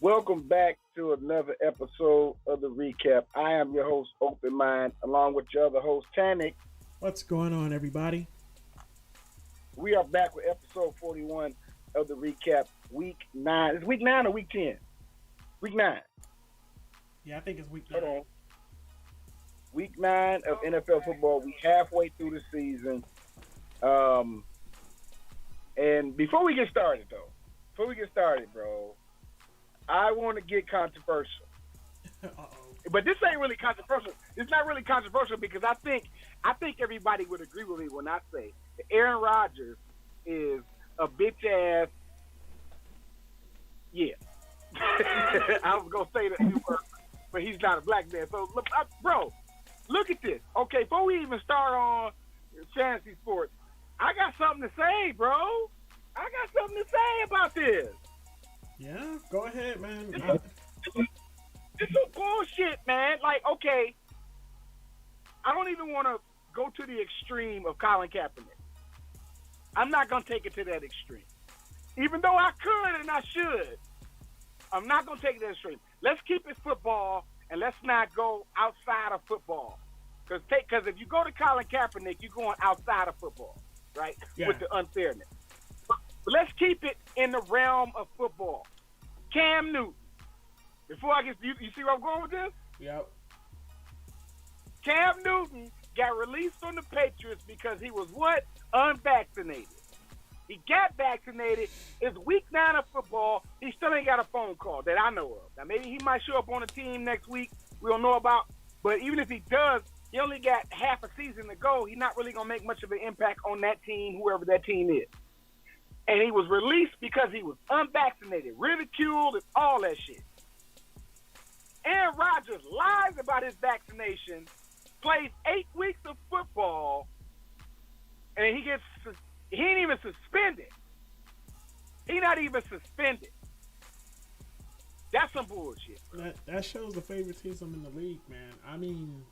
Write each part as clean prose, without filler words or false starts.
Welcome back to another episode of the ReCap. I am your host, Open Mind, along with your other host, Tannic. What's going on, everybody? We are back with episode 41 of the ReCap, week 9. Is week 9 or week 10? Week 9. Yeah, I think it's week 9. Hold on. Week 9 of NFL football. We halfway through the season. And before we get started, bro, I want to get controversial. But this ain't really controversial. It's not really controversial because I think everybody would agree with me when I say that Aaron Rodgers is a bitch ass. Yeah. I was going to say that, but he's not a black man. So, bro, look at this. Okay, before we even start on fantasy sports, I got something to say, bro. I got something to say about this. Yeah, go ahead, man. It's some bullshit, man. Like, okay, I don't even want to go to the extreme of Colin Kaepernick. I'm not going to take it to that extreme. Even though I could and I should, I'm not going to take it to that extreme. Let's keep it football, and let's not go outside of football. Because if you go to Colin Kaepernick, you're going outside of football, right? Yeah. With the unfairness. But let's keep it in the realm of football. Cam Newton. Before I get you see where I'm going with this? Yep. Cam Newton got released from the Patriots because he was what? Unvaccinated. He got vaccinated. It's week 9 of football. He still ain't got a phone call that I know of. Now, maybe he might show up on a team next week. We don't know about. But even if he does, he only got half a season to go. He's not really going to make much of an impact on that team, whoever that team is. And he was released because he was unvaccinated, ridiculed, and all that shit. Aaron Rodgers lies about his vaccination, plays 8 weeks of football, and he ain't even suspended. He's not even suspended. That's some bullshit. That shows the favoritism in the league, man. I mean,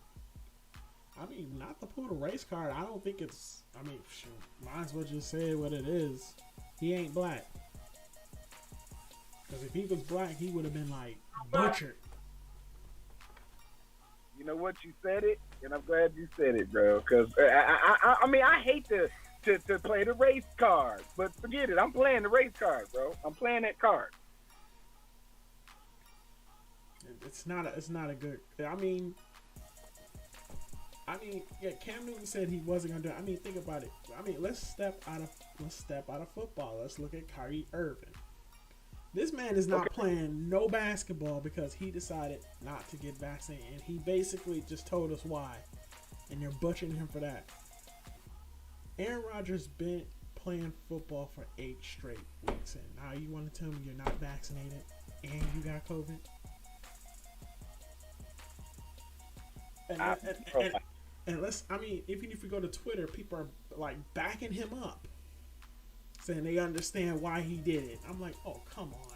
not to pull the race card. I don't think it's. Shoot, might as well just say what it is. He ain't black. Because if he was black, he would have been like butchered. You know what? You said it, and I'm glad you said it, bro. Because I hate to play the race card, but forget it. I'm playing the race card, bro. I'm playing that card. It's not a good. Yeah, Cam Newton said he wasn't gonna do it. Think about it. Let's step out of football. Let's look at Kyrie Irving. This man is not playing no basketball because he decided not to get vaccinated, and he basically just told us why. And you're butchering him for that. Aaron Rodgers been playing football for 8 straight weeks, and now you want to tell me you're not vaccinated and you got COVID? And let's, even if you go to Twitter, people are like backing him up, saying they understand why he did it. I'm like, oh, come on.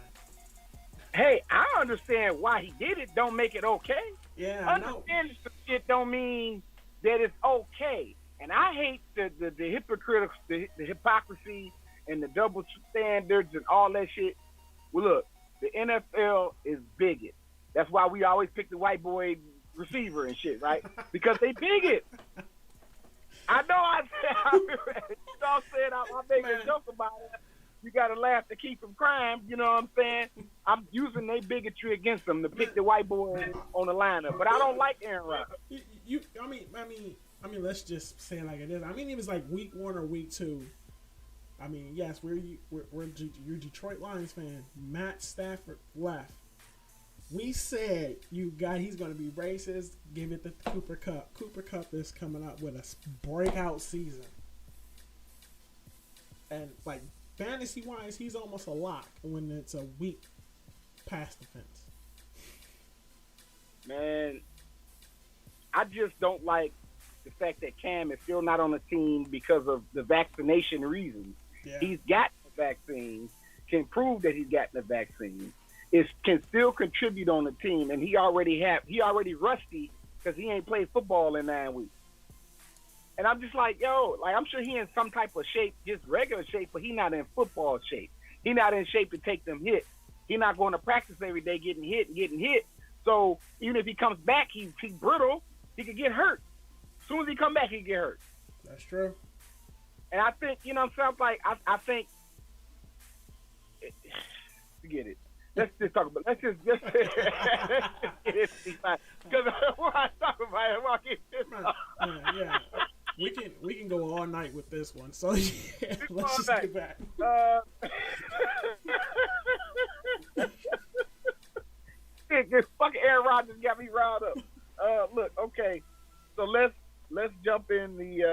Hey, I understand why he did it. Don't make it okay. Yeah, understanding some shit don't mean that it's okay. And I hate the hypocritical, the hypocrisy and the double standards and all that shit. Well, look, the NFL is bigot. That's why we always pick the white boy receiver and shit, right? Because they bigot. I know I make a joke about it. You got to laugh to keep from crime. You know what I'm saying? I'm using their bigotry against them to pick the white boy on the lineup. But I don't like Aaron Rodgers. Let's just say it like it is. It was like week 1 or week 2. I mean, yes, you're Detroit Lions fan. Matt Stafford left. We said he's going to be racist. Give it to Cooper Kupp. Cooper Kupp is coming up with a breakout season. And, like, fantasy-wise, he's almost a lock when it's a weak pass defense. Man, I just don't like the fact that Cam is still not on the team because of the vaccination reasons. Yeah. He's gotten the vaccine, can prove that he's gotten the vaccine, can still contribute on the team, and he already rusty because he ain't played football in 9 weeks. And I'm just like, I'm sure he in some type of shape, just regular shape, but he not in football shape. He not in shape to take them hits. He not going to practice every day getting hit. So even if he comes back, he's brittle. He could get hurt. As soon as he come back, he get hurt. That's true. And I think, I think, forget it. Let's just talk about. Let's just get it. Because what I talk about it, I get this. Yeah. We can go all night with this one. So yeah, let's just get back. This fucking Aaron Rodgers got me riled up. Look, okay, so let's jump in the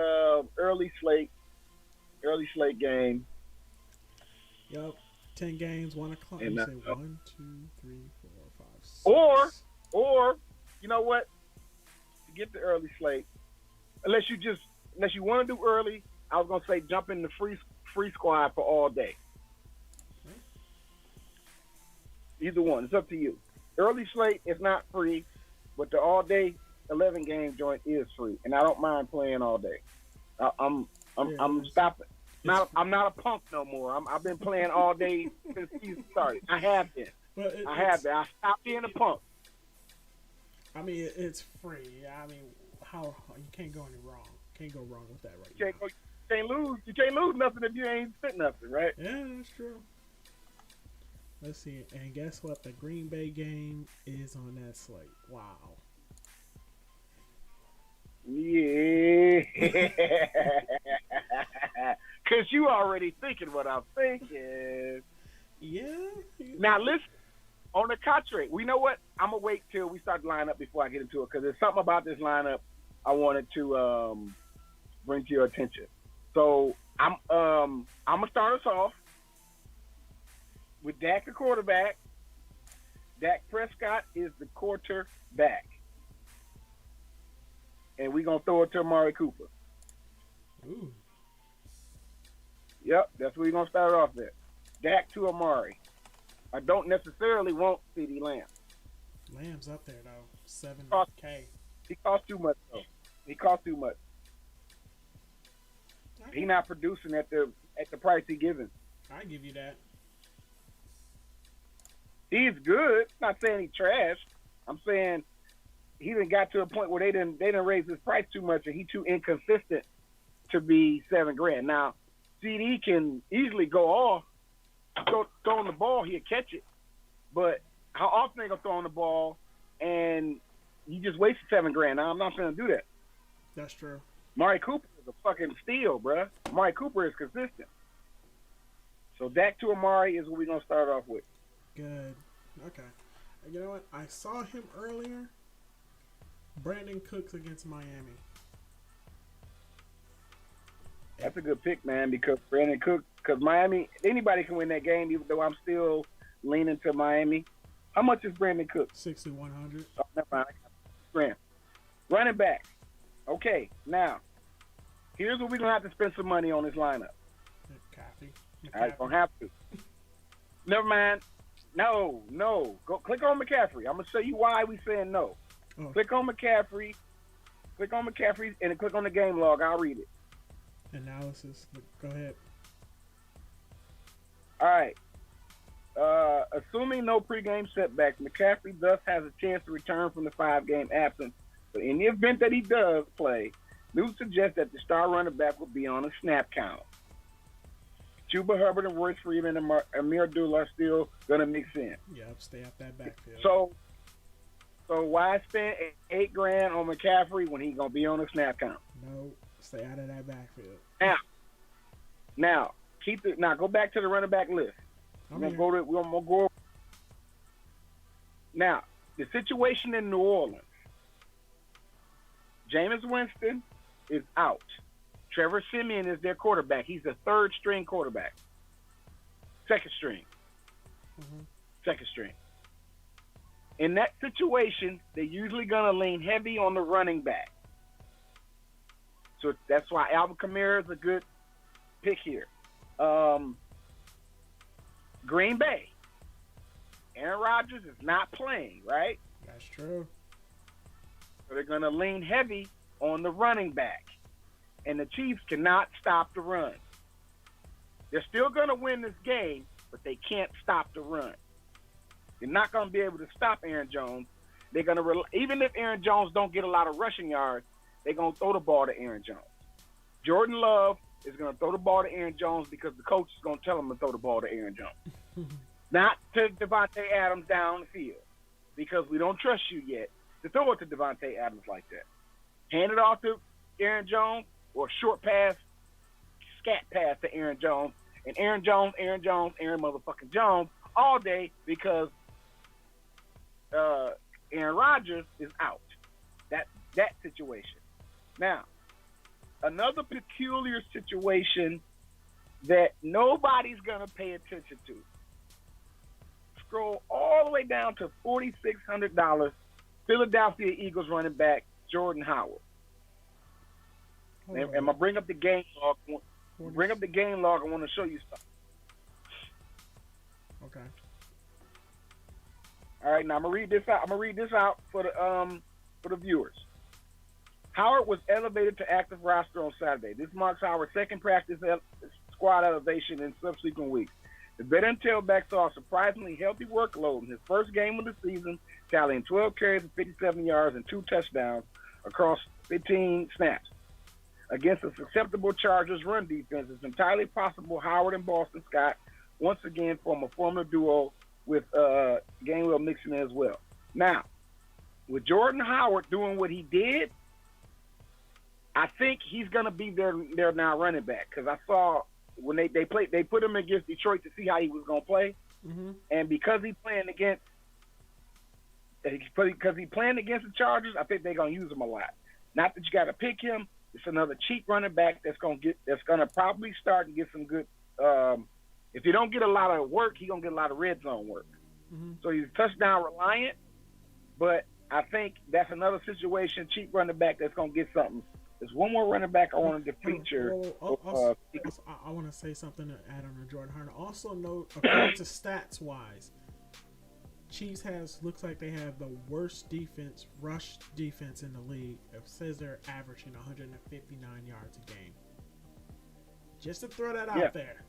early slate game. Yep, 10 games, 1 o'clock. And you say 1, 2, 3, 4, 5, 6. Or you know what? To get the early slate, unless you want to do early, I was gonna say jump in the free squad for all day. Either one, it's up to you. Early slate is not free, but the all day 11 game joint is free, and I don't mind playing all day. I'm stopping. I'm not a punk no more. I've been playing all day since season started. I have been. I stopped being a punk. I mean, it's free. I mean, how you can't go any wrong. Can't go wrong with that right now. You can't lose nothing if you ain't fit nothing, right? Yeah, that's true. Let's see. And guess what? The Green Bay game is on that slate. Wow. Yeah. Because you already thinking what I'm thinking. Yeah. Now, listen. On the contrary, we know what? I'm going to wait till we start the lineup before I get into it because there's something about this lineup I wanted to bring to your attention. So, I'm going to start us off with Dak, the quarterback. Dak Prescott is the quarterback. And we're going to throw it to Amari Cooper. Ooh. Yep, that's where we're going to start off there. Dak to Amari. I don't necessarily want CeeDee Lamb. Lamb's up there, though. $7K. He costs too much, though. He costs too much. He not producing at the price he giving. I give you that. He's good. Not saying he's trash. I'm saying he done got to a point where they didn't raise his price too much, and he too inconsistent to be $7,000. Now, CD can easily go off, throwing the ball, he'll catch it. But how often they gonna throw on the ball, and you just wasted $7,000? Now I'm not gonna do that. That's true. Amari Cooper is a fucking steal, bruh. Amari Cooper is consistent. So Dak to Amari is what we're gonna start off with. Good. Okay. You know what? I saw him earlier. Brandon Cooks against Miami. That's a good pick, man, because Miami, anybody can win that game, even though I'm still leaning to Miami. How much is Brandon Cooks? 6,100. Oh, never mind. Grand. Running back. Okay, now, here's what we're going to have to spend some money on this lineup. McCaffrey. I don't have to. Never mind. No. Go click on McCaffrey. I'm going to show you why we saying no. Oh. Click on McCaffrey, and then click on the game log. I'll read it. Analysis. Go ahead. All right. Assuming no pregame setbacks, McCaffrey thus has a chance to return from the 5-game absence. But in the event that he does play, news suggests that the star running back will be on a snap count. Chuba Hubbard and Royce Freeman and Amir Abdullah are still going to mix in. Yep, stay out that backfield. So why spend $8,000 on McCaffrey when he's going to be on a snap count? No, stay out of that backfield. Now, Now go back to the running back list. We're gonna go. Now the situation in New Orleans. Jameis Winston is out. Trevor Siemian is their quarterback. He's a third string quarterback. Second string. Mm-hmm. Second string. In that situation, they're usually going to lean heavy on the running back. So that's why Alvin Kamara is a good pick here. Green Bay. Aaron Rodgers is not playing, right? That's true. So they're going to lean heavy on the running back. And the Chiefs cannot stop the run. They're still going to win this game, but they can't stop the run. You're not going to be able to stop Aaron Jones. They're going to even if Aaron Jones don't get a lot of rushing yards, they're going to throw the ball to Aaron Jones. Jordan Love is going to throw the ball to Aaron Jones because the coach is going to tell him to throw the ball to Aaron Jones. Not to Devontae Adams down the field because we don't trust you yet to throw it to Devontae Adams like that. Hand it off to Aaron Jones or short pass, scat pass to Aaron Jones. And Aaron motherfucking Jones all day because Aaron Rodgers is out. That situation. Now, another peculiar situation that nobody's going to pay attention to. Scroll all the way down to $4,600. Philadelphia Eagles running back Jordan Howard. And I'm gonna bring up the game log. Bring up the game log. I want to show you something. Okay. All right. Now I'm gonna read this out. I'm gonna read this out for the viewers. Howard was elevated to active roster on Saturday. This marks Howard's second practice squad elevation in subsequent weeks. The veteran tailback saw a surprisingly healthy workload in his first game of the season, tallying 12 carries for 57 yards and 2 touchdowns across 15 snaps. Against a susceptible Chargers run defense, it's entirely possible Howard and Boston Scott once again form a formidable duo with Gainwell mixing in as well. Now, with Jordan Howard doing what he did, I think he's going to be their now running back because I saw when they put him against Detroit to see how he was going to play, and because he's playing against the Chargers, I think they're going to use him a lot. Not that you got to pick him. It's another cheap running back that's going to probably start and get some good. If you don't get a lot of work, he's going to get a lot of red zone work. So he's touchdown reliant, but I think that's another situation, cheap running back that's going to get something. There's one more running back I wanted to feature. I want to say something to add on to Jordan Howard. Also note, according to stats wise, Chiefs looks like they have the worst rush defense in the league. It says they're averaging 159 yards a game. Just to throw that out there.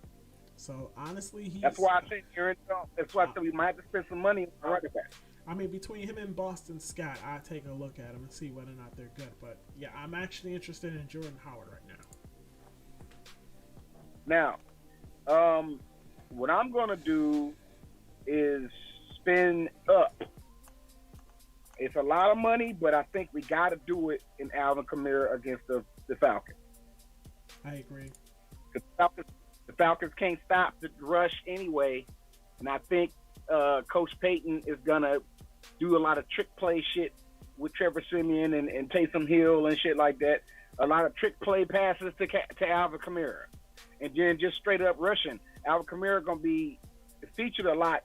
So honestly, that's why I think Aaron Jones. That's why I said we might have to spend some money on running back. I mean, between him and Boston Scott, I take a look at him and see whether or not they're good. But yeah, I'm actually interested in Jordan Howard right now. Now, what I'm gonna do is spin up. It's a lot of money, but I think we got to do it in Alvin Kamara against the Falcons. I agree. The Falcons can't stop the rush anyway, and I think Coach Payton is gonna do a lot of trick play shit with Trevor Siemian and Taysom Hill and shit like that. A lot of trick play passes to Alvin Kamara, and then just straight up rushing. Alvin Kamara gonna be featured a lot.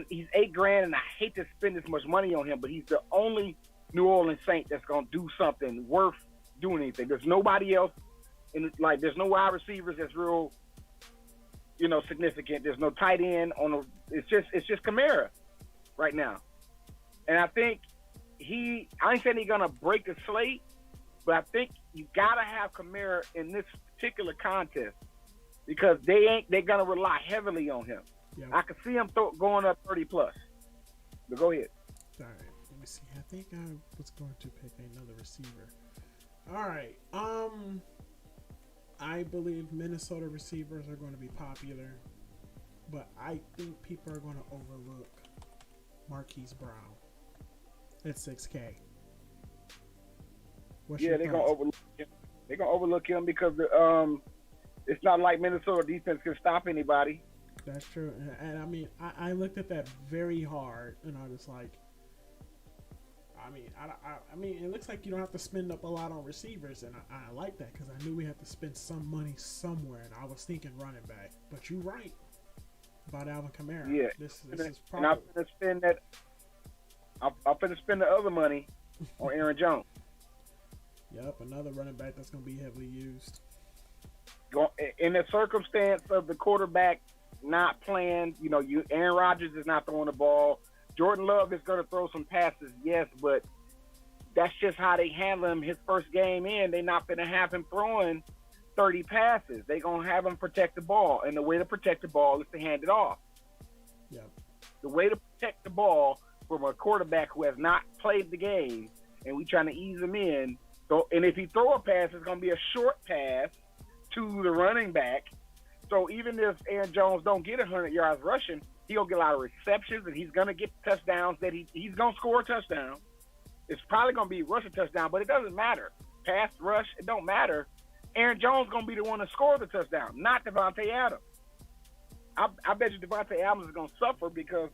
He's $8,000, and I hate to spend this much money on him, but he's the only New Orleans Saint that's gonna do something worth doing anything. There's nobody else, there's no wide receivers that's real, significant. There's no tight end It's just Kamara right now, and I think I ain't saying he's gonna break the slate, but I think you gotta have Kamara in this particular contest because they're gonna rely heavily on him. Yeah. I can see him going up 30+. But go ahead. All right, let me see. I think I was going to pick another receiver. All right. I believe Minnesota receivers are going to be popular, but I think people are going to overlook Marquise Brown at $6K. They're going to overlook him. They're going to overlook him because It's not like Minnesota defense can stop anybody. That's true. And I mean, I looked at that very hard, and I was like, I mean, it looks like you don't have to spend up a lot on receivers, and I like that because I knew we had to spend some money somewhere, and I was thinking running back. But you're right about Alvin Kamara. Yeah, this is probably. And I'm gonna spend that. I'm gonna spend the other money on Aaron Jones. Yep, another running back that's gonna be heavily used. In the circumstance of the quarterback not playing, Aaron Rodgers is not throwing the ball. Jordan Love is going to throw some passes, yes, but that's just how they handle him his first game in. They're not going to have him throwing 30 passes. They're going to have him protect the ball, and the way to protect the ball is to hand it off. Yep. The way to protect the ball from a quarterback who has not played the game, and we trying to ease him in. So, and if he throw a pass, it's going to be a short pass to the running back. So even if Aaron Jones don't get 100 yards rushing, he'll get a lot of receptions, and he's going to get touchdowns that he's going to score a touchdown. It's probably going to be a rushing touchdown, but it doesn't matter. Pass, rush, it don't matter. Aaron Jones going to be the one to score the touchdown, not Devontae Adams. I bet you Devontae Adams is going to suffer because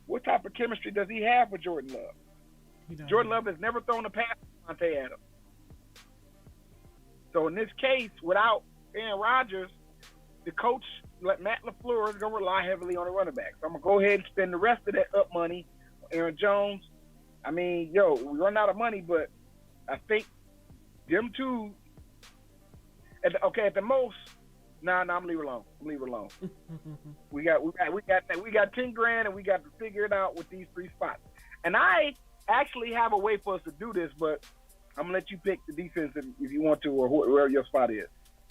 what type of chemistry does he have with Jordan Love? Jordan Love has never thrown a pass to Devontae Adams. So in this case, without Aaron Rodgers, the coach, Matt LaFleur, is going to rely heavily on the running back. So I'm going to go ahead and spend the rest of that up money on Aaron Jones. I mean, we run out of money, but I think them two, at the most, I'm going to leave it alone. We got 10 grand, and we got to figure it out with these 3 spots. And I actually have a way for us to do this, but I'm going to let you pick the defense if you want to, or wherever your spot is.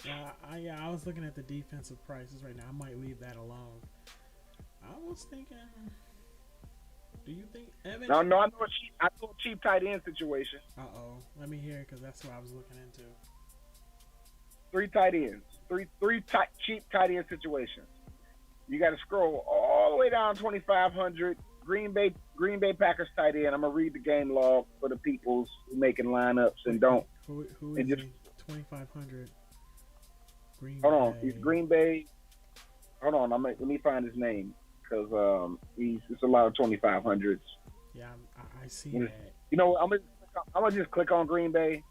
I was looking at the defensive prices right now. I might leave that alone. I was thinking, do you think Evan? No, I know a cheap tight end situation. Let me hear it because that's what I was looking into. 3 tight ends, three cheap tight end situations. You got to scroll all the way down 2,500. Green Bay Packers tight end. I'm gonna read the game log for the peoples who making lineups and don't. Who is 2,500? Hold on, he's Green Bay. Hold on, let me find his name because it's a lot of 2,500s. Yeah, I see that. You know, I'm gonna just click on Green Bay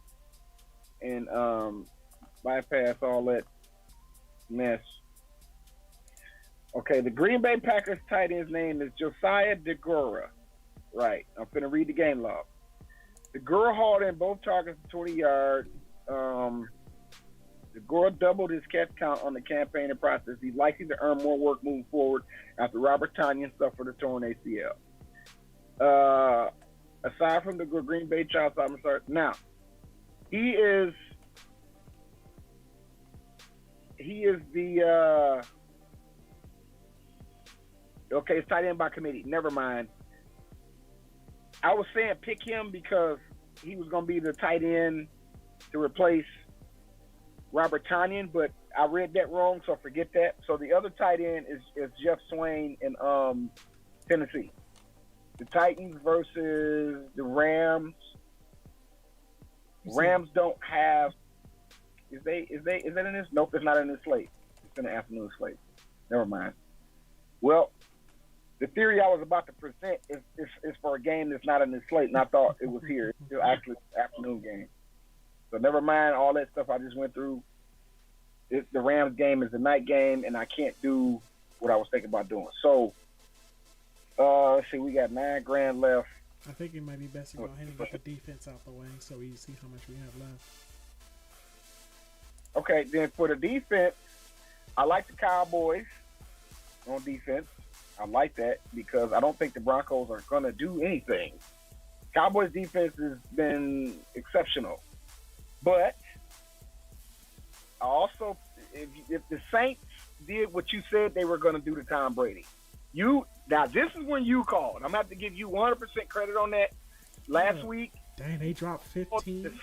and bypass all that mess. Okay, the Green Bay Packers tight end's name is Josiah DeGuara. Right, I'm finna read the game log. DeGuara hauled in both targets for 20 yards. DeGuara doubled his catch count on the campaign and process. He's likely to earn more work moving forward after Robert Tonyan suffered a torn ACL. Aside from the Green Bay child, now he is the okay, it's tight end by committee. Never mind. I was saying pick him because he was going to be the tight end to replace Robert Tonyan, but I read that wrong, so forget that. So the other tight end is Jeff Swain in Tennessee. The Titans versus the Rams. Rams don't have. Is that in this? Nope, it's not in this slate. It's in the afternoon slate. Never mind. Well, the theory I was about to present is for a game that's not in this slate, and I thought it was here. It's still actually an afternoon game. So never mind all that stuff I just went through. The Rams game is a night game, and I can't do what I was thinking about doing. So, let's see, we got $9,000 left. I think it might be best to go ahead and get the defense out the way so we see how much we have left. Okay, then for the defense, I like the Cowboys on defense. I like that because I don't think the Broncos are going to do anything. Cowboys defense has been exceptional. But also, if the Saints did what you said they were going to do to Tom Brady, now this is when you called. I'm going to have to give you 100% credit on that. Last week. Dang, they dropped 15.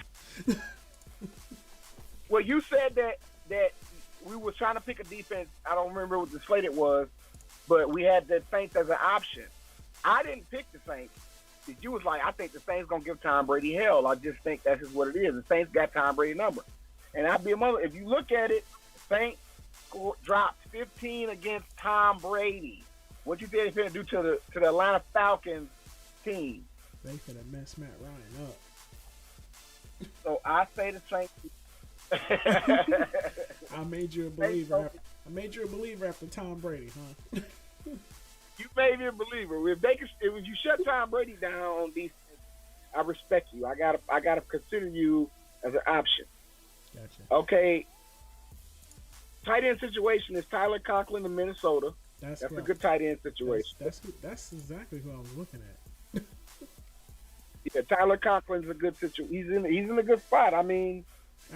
Well, you said that we were trying to pick a defense. I don't remember what the slate it was, but we had the Saints as an option. I didn't pick the Saints. You was like, I think the Saints going to give Tom Brady hell. I just think that's just what it is. The Saints got Tom Brady number. And I'd be a mother. If you look at it, Saints dropped 15 against Tom Brady. What you think they're going to do to the Atlanta Falcons team? They could have messed Matt Ryan up. So I say the Saints. I made you a believer. I made you a believer after Tom Brady, huh? You made me a believer. If you shut Tom Brady down on defense, I respect you. I gotta consider you as an option. Gotcha. Okay. Tight end situation is Tyler Conklin in Minnesota. That's a good tight end situation. That's exactly who I was looking at. Yeah, Tyler Conklin's a good situation. He's in a good spot. I mean,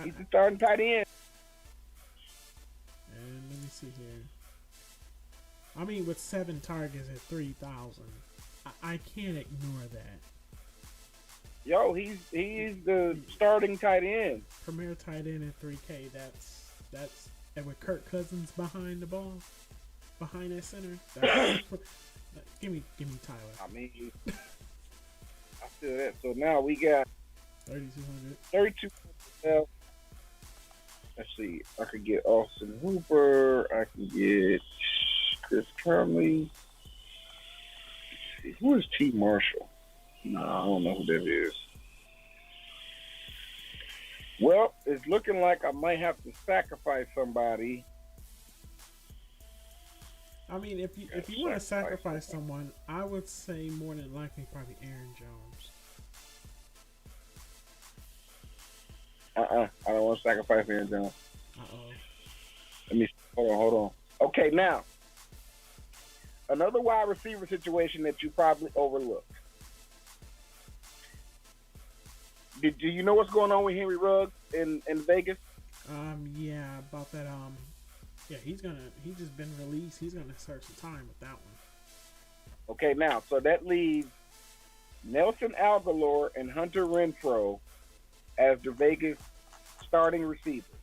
he's the starting tight end. And let me see here. I mean, with 7 targets at 3,000, I can't ignore that. Yo, he's the starting tight end. Premier tight end at 3K. That's and with Kirk Cousins behind the ball, behind that center. Give me Tyler. I mean, I feel that. So now we got 3,200. 3,200. Let's see. I could get Austin Hooper. I can get Chris Conley. Let's see. Who is T. Marshall? No, I don't know who that is. Well, it's looking like I might have to sacrifice somebody. I mean, if you want to sacrifice someone, I would say more than likely probably Aaron Jones. I don't want to sacrifice Aaron Jones. Let me hold on. Okay, now another wide receiver situation that you probably overlooked. Do you know what's going on with Henry Ruggs in Vegas? Yeah, about that. Yeah, he's just been released. He's gonna start some time with that one. Okay, now so that leaves Nelson Aguilar and Hunter Renfrow as the Vegas starting receivers,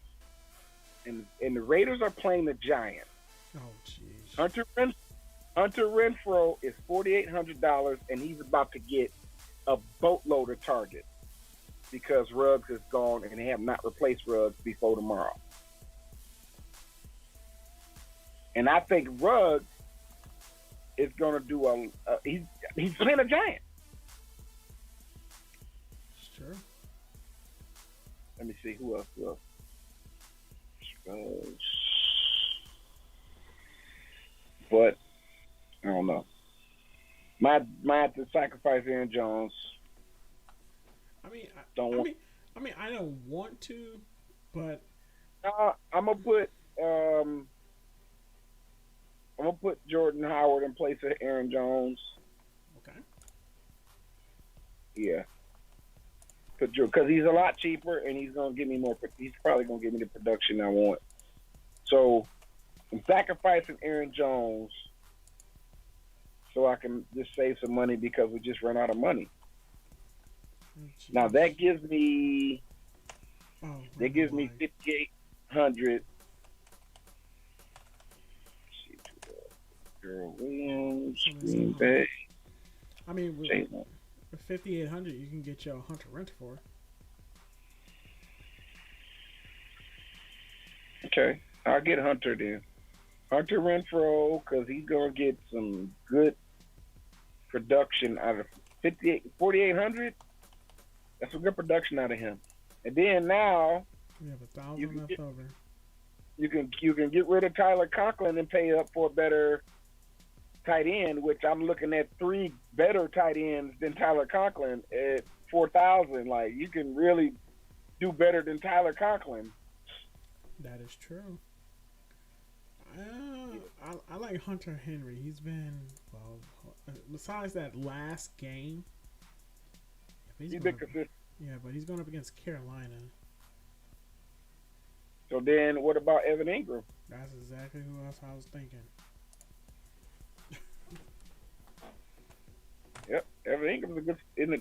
and the Raiders are playing the Giants. Oh, jeez. Hunter Renfrow is $4,800, and he's about to get a boatload of targets because Ruggs is gone, and they have not replaced Ruggs before tomorrow. And I think Ruggs is going to do he's playing a Giant. Sure. Let me see who else. But I don't know. Might have to sacrifice Aaron Jones. I mean, I don't want to, but I'm gonna put Jordan Howard in place of Aaron Jones. Okay. Yeah. Because he's a lot cheaper and he's gonna give me more. He's probably gonna give me the production I want. So I'm sacrificing Aaron Jones so I can just save some money because we just ran out of money. Now that gives me $5,800. Gerald Williams, Green Bay. I mean, with 5,800, you can get your Hunter Renfrow for. Okay, I'll get Hunter then. Hunter Renfrow, because he's gonna get some good production out of 4,800. That's some good production out of him. And then now you have 1,000 left over. You can get rid of Tyler Conklin and pay up for a better tight end, which I'm looking at 3 better tight ends than Tyler Conklin at 4,000. Like, you can really do better than Tyler Conklin. That is true. I like Hunter Henry. He's been, besides that last game, he's been consistent. Yeah, but he's going up against Carolina. So then what about Evan Ingram? That's exactly who else I was thinking. Yep, Evan Ingram's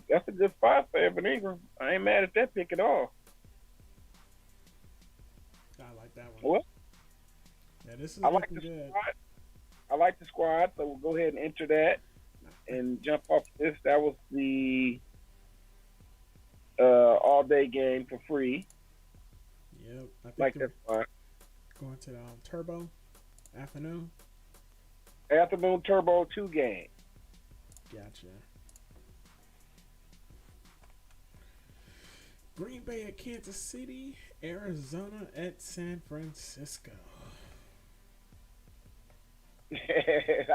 that's a good spot for Evan Ingram. I ain't mad at that pick at all. I like that one. What? Yeah, this is looking good. Squad. I like the squad, so we'll go ahead and enter that and jump off this. That was the all-day game for free. Yep. I think like that spot. Going to the Turbo afternoon. Afternoon Turbo 2 game. Gotcha. Green Bay at Kansas City, Arizona at San Francisco.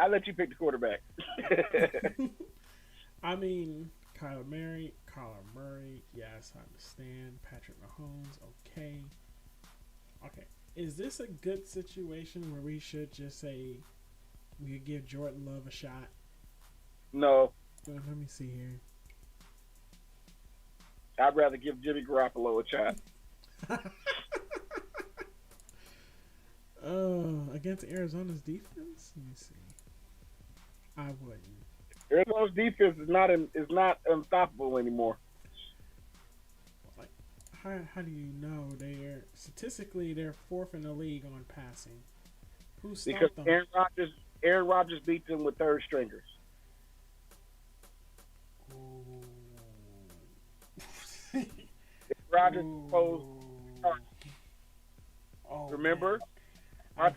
I'll let you pick the quarterback. I mean, Kyler Murray, yes, I understand. Patrick Mahomes, okay. Is this a good situation where we should just say we could give Jordan Love a shot? No. Let me see here. I'd rather give Jimmy Garoppolo a shot. Against Arizona's defense? Let me see. I wouldn't. Arizona's defense is not unstoppable anymore. Like, how do you know they're statistically they're fourth in the league on passing? Who stopped them? Because Aaron Rodgers beat them with third stringers. Rodgers posed. Remember? I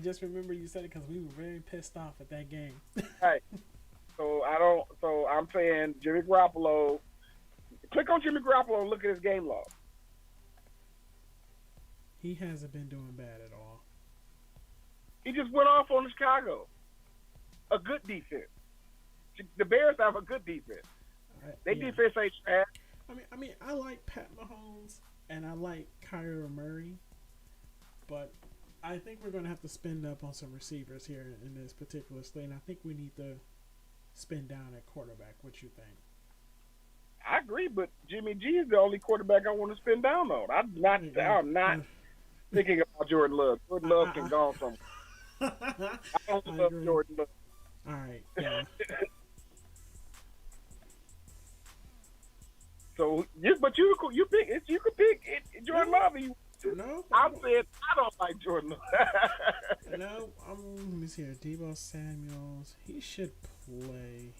just remember you said it because we were very pissed off at that game. Right. So I'm saying Jimmy Garoppolo. Click on Jimmy Garoppolo and look at his game log. He hasn't been doing bad at all. He just went off on Chicago. A good defense. The Bears have a good defense. Their defense ain't bad. I mean, I like Pat Mahomes and I like Kyrie Murray, but I think we're going to have to spend up on some receivers here in this particular slate. And I think we need to spend down at quarterback. What you think? I agree, but Jimmy G is the only quarterback I want to spend down on. I'm not thinking about Jordan Love. Jordan Love can go somewhere. I don't love Jordan Love. All right, yeah. So, you could pick Jordan Love. No, I'm saying I don't like Jordan Love. No, let me see here. Deebo Samuels, he should play.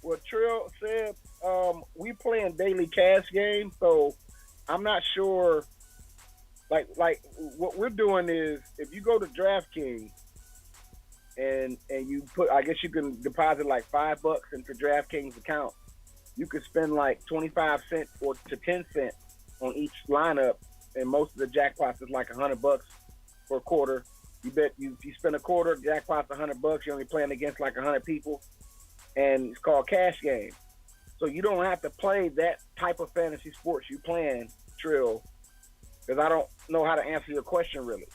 What Trill said, we playing daily cash games, so I'm not sure. Like what we're doing is, if you go to Draftkings and you put, I guess you can deposit like $5 into Draftkings account. You could spend like 25 cents or to 10 cents on each lineup, and most of the jackpots is like $100 for a quarter. You bet you spend a quarter, jackpot's $100. You're only playing against like 100 people, and it's called cash game. So you don't have to play that type of fantasy sports you playing, Trill, because I don't know how to answer your question really.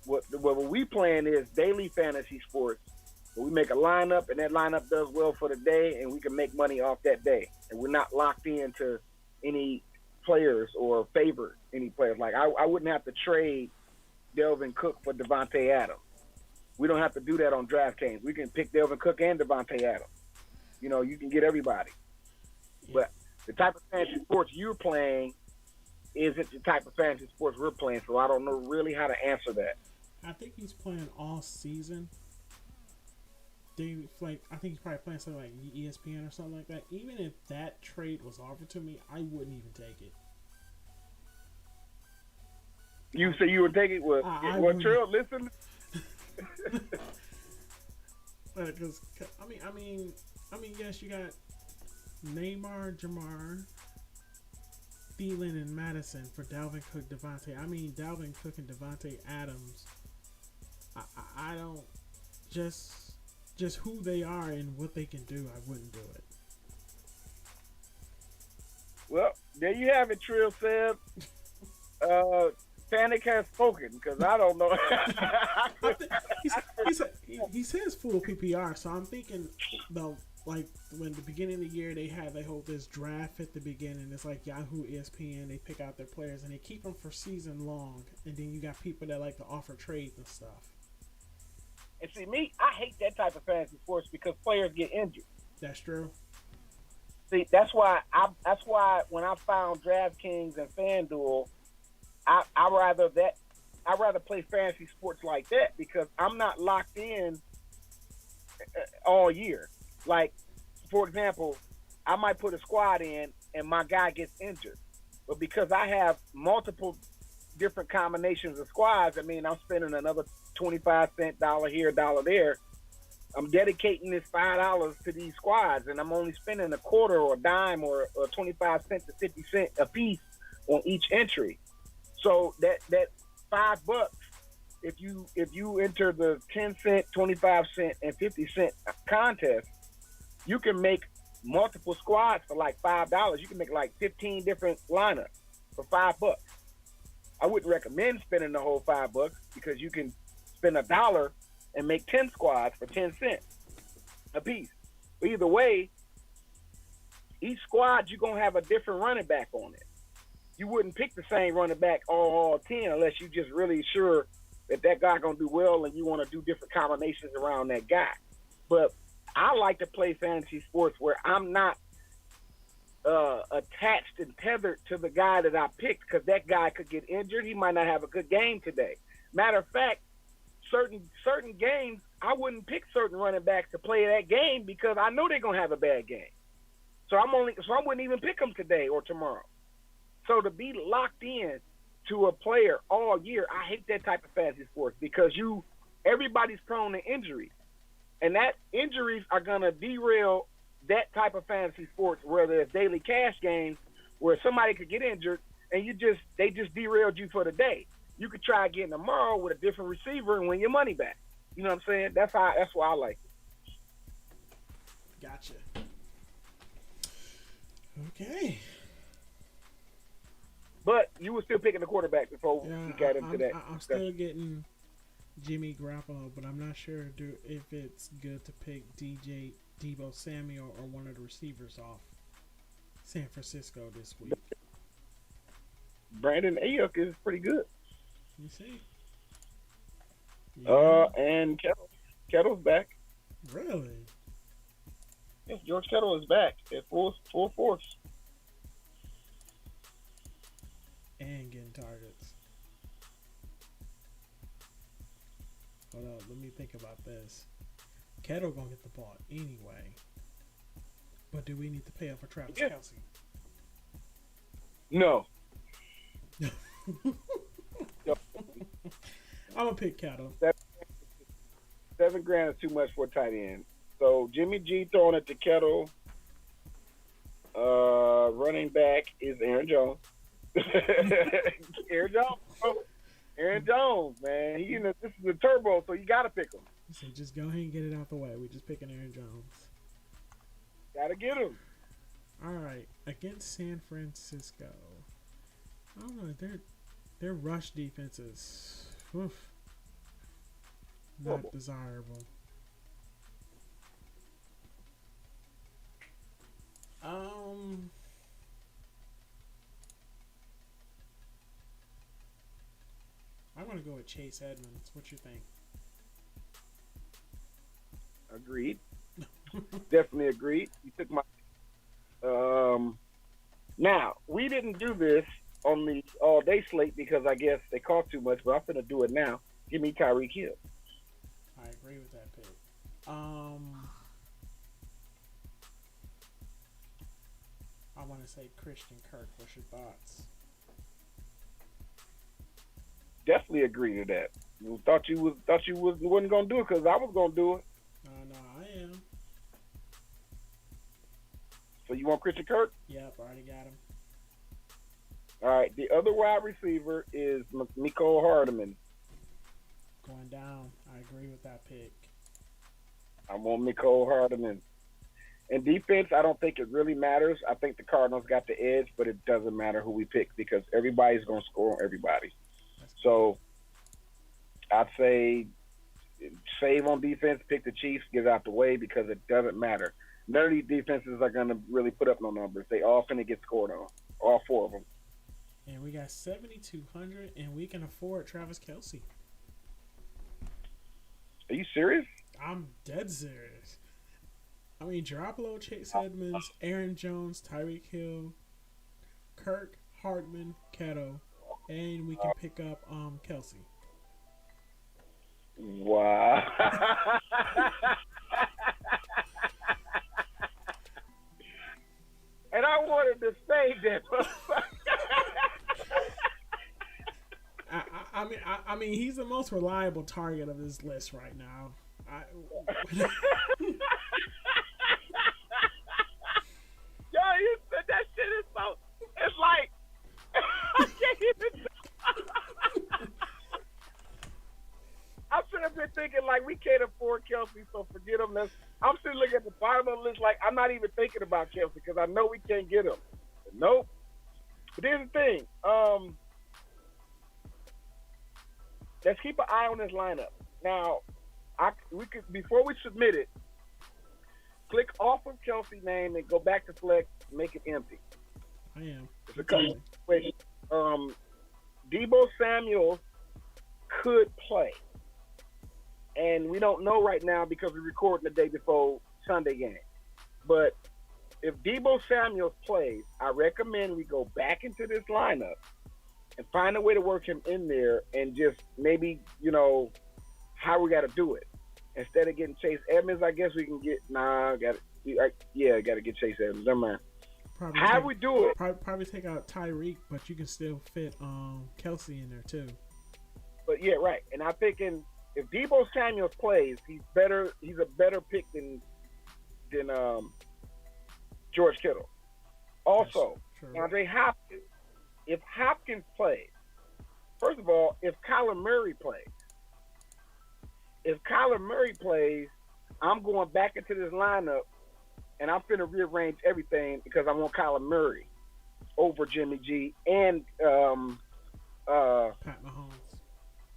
What we playing is daily fantasy sports. We make a lineup, and that lineup does well for the day, and we can make money off that day. And we're not locked into any players or favor any players. Like I wouldn't have to trade Delvin Cook for Devontae Adams. We don't have to do that on DraftKings. We can pick Delvin Cook and Devontae Adams. You know, you can get everybody. Yeah. But the type of fantasy sports you're playing isn't the type of fantasy sports we're playing, so I don't know really how to answer that. I think he's playing all season. I think he's probably playing something like ESPN or something like that. Even if that trade was offered to me, I wouldn't even take it. You say you would take it? Well, Trill, listen. Because I mean, yes, you got Neymar, Jamar, Thielen, and Madison for Dalvin Cook, Devontae. I mean, Dalvin Cook and Devontae Adams. I don't just who they are and what they can do. I wouldn't do it. Well, there you have it, Trill said. Panic has spoken, because I don't know. He says full PPR, so I'm thinking like when the beginning of the year they hold this draft at the beginning. It's like Yahoo, ESPN. They pick out their players and they keep them for season long. And then you got people that like to offer trades and stuff. And see, I hate that type of fantasy sports because players get injured. That's true. See, that's why when I found DraftKings and FanDuel, I rather play fantasy sports like that, because I'm not locked in. all year. Like, for example, I might put a squad in and my guy gets injured, but because I have multiple different combinations of squads, I mean, I'm spending another 25 cent, dollar here, dollar there. I'm dedicating this $5 to these squads, and I'm only spending a quarter or a dime or 25 cents to 50 cent a piece on each entry. So that $5, if you enter the 10 cent, 25 cent, and 50 cent contest, you can make multiple squads for like $5. You can make like 15 different lineups for $5. I wouldn't recommend spending the whole $5 because you can spend $1 and make 10 squads for 10 cents a piece. But either way, each squad you're gonna have a different running back on it. You wouldn't pick the same running back all 10 unless you just really sure that guy gonna do well and you want to do different combinations around that guy. But I like to play fantasy sports where I'm not attached and tethered to the guy that I picked because that guy could get injured. He might not have a good game today. Matter of fact, certain games I wouldn't pick certain running backs to play that game because I know they're gonna have a bad game. So I wouldn't even pick them today or tomorrow. So to be locked in to a player all year, I hate that type of fantasy sports because everybody's prone to injury, and that injuries are gonna derail that type of fantasy sports, whether it's daily cash games where somebody could get injured and they just derailed you for the day. You could try again tomorrow with a different receiver and win your money back. You know what I'm saying? That's why I like it. Gotcha. Okay. But you were still picking the quarterback before we got into that. I'm still getting Jimmy Garoppolo, but I'm not sure if it's good to pick Deebo Samuel or one of the receivers off San Francisco this week. Brandon Ayuk is pretty good. You see? Yeah. And Kettle's back. Really? Yes, George Kittle is back at full force. And getting targets. Hold up, let me think about this. Kettle gonna get the ball anyway. But do we need to pay up for Travis Kelce? No. I'm gonna pick Kettle. $7,000 is too much for a tight end. So Jimmy G throwing it to Kettle. Running back is Aaron Jones. Aaron Jones, man. This is a turbo, so you gotta pick him. So just go ahead and get it out the way. We're just picking Aaron Jones. Gotta get him. All right, against San Francisco. I don't know. Their rush defense is not desirable. I'm gonna go with Chase Edmonds. What you think? Agreed. Definitely agreed. You took my. Now we didn't do this on the all-day slate because I guess they cost too much, but I'm gonna do it now. Give me Tyreek Hill. I agree with that pick. I want to say Christian Kirk. What's your thoughts? Definitely agree to that. Thought you wasn't gonna do it because I was gonna do it. No, I am. So you want Christian Kirk? Yep, already got him. All right. The other wide receiver is Mecole Hardman. Going down. I agree with that pick. I want Mecole Hardman. In defense, I don't think it really matters. I think the Cardinals got the edge, but it doesn't matter who we pick because everybody's going to score on everybody. So I'd say save on defense, pick the Chiefs, get it out the way because it doesn't matter. None of these defenses are going to really put up no numbers. They all finna get scored on, all four of them. And we got 7,200, and we can afford Travis Kelce. Are you serious? I'm dead serious. I mean, Garoppolo, Chase Edmonds, Aaron Jones, Tyreek Hill, Kirk, Hardman, Kettle, and we can pick up Kelce. Wow. I mean, he's the most reliable target of this list right now. Yo, you said that shit is so. It's like I can't even. I'm sitting there thinking like we can't afford Kelsey, so forget him. I'm still looking at the bottom of the list like I'm not even thinking about Kelsey because I know we can't get him. But nope. But here's the thing. Let's keep an eye on this lineup. Now, we could before we submit it, click off of Kelsey's name and go back to flex, make it empty. I am. Wait, Deebo Samuel could play. And we don't know right now because we're recording the day before Sunday game. But if Deebo Samuel plays, I recommend we go back into this lineup and find a way to work him in there and just maybe, how we got to do it. Instead of getting Chase Edmonds, I guess we can get got to get Chase Edmonds. Never mind. How we do it? Probably take out Tyreek, but you can still fit Kelsey in there too. But yeah, right. And I'm thinking if Deebo Samuel plays, he's better. He's a better pick than George Kittle. Also, DeAndre Hopkins. If Hopkins plays, first of all, if Kyler Murray plays, I'm going back into this lineup, and I'm finna rearrange everything because I want Kyler Murray over Jimmy G and Pat Mahomes.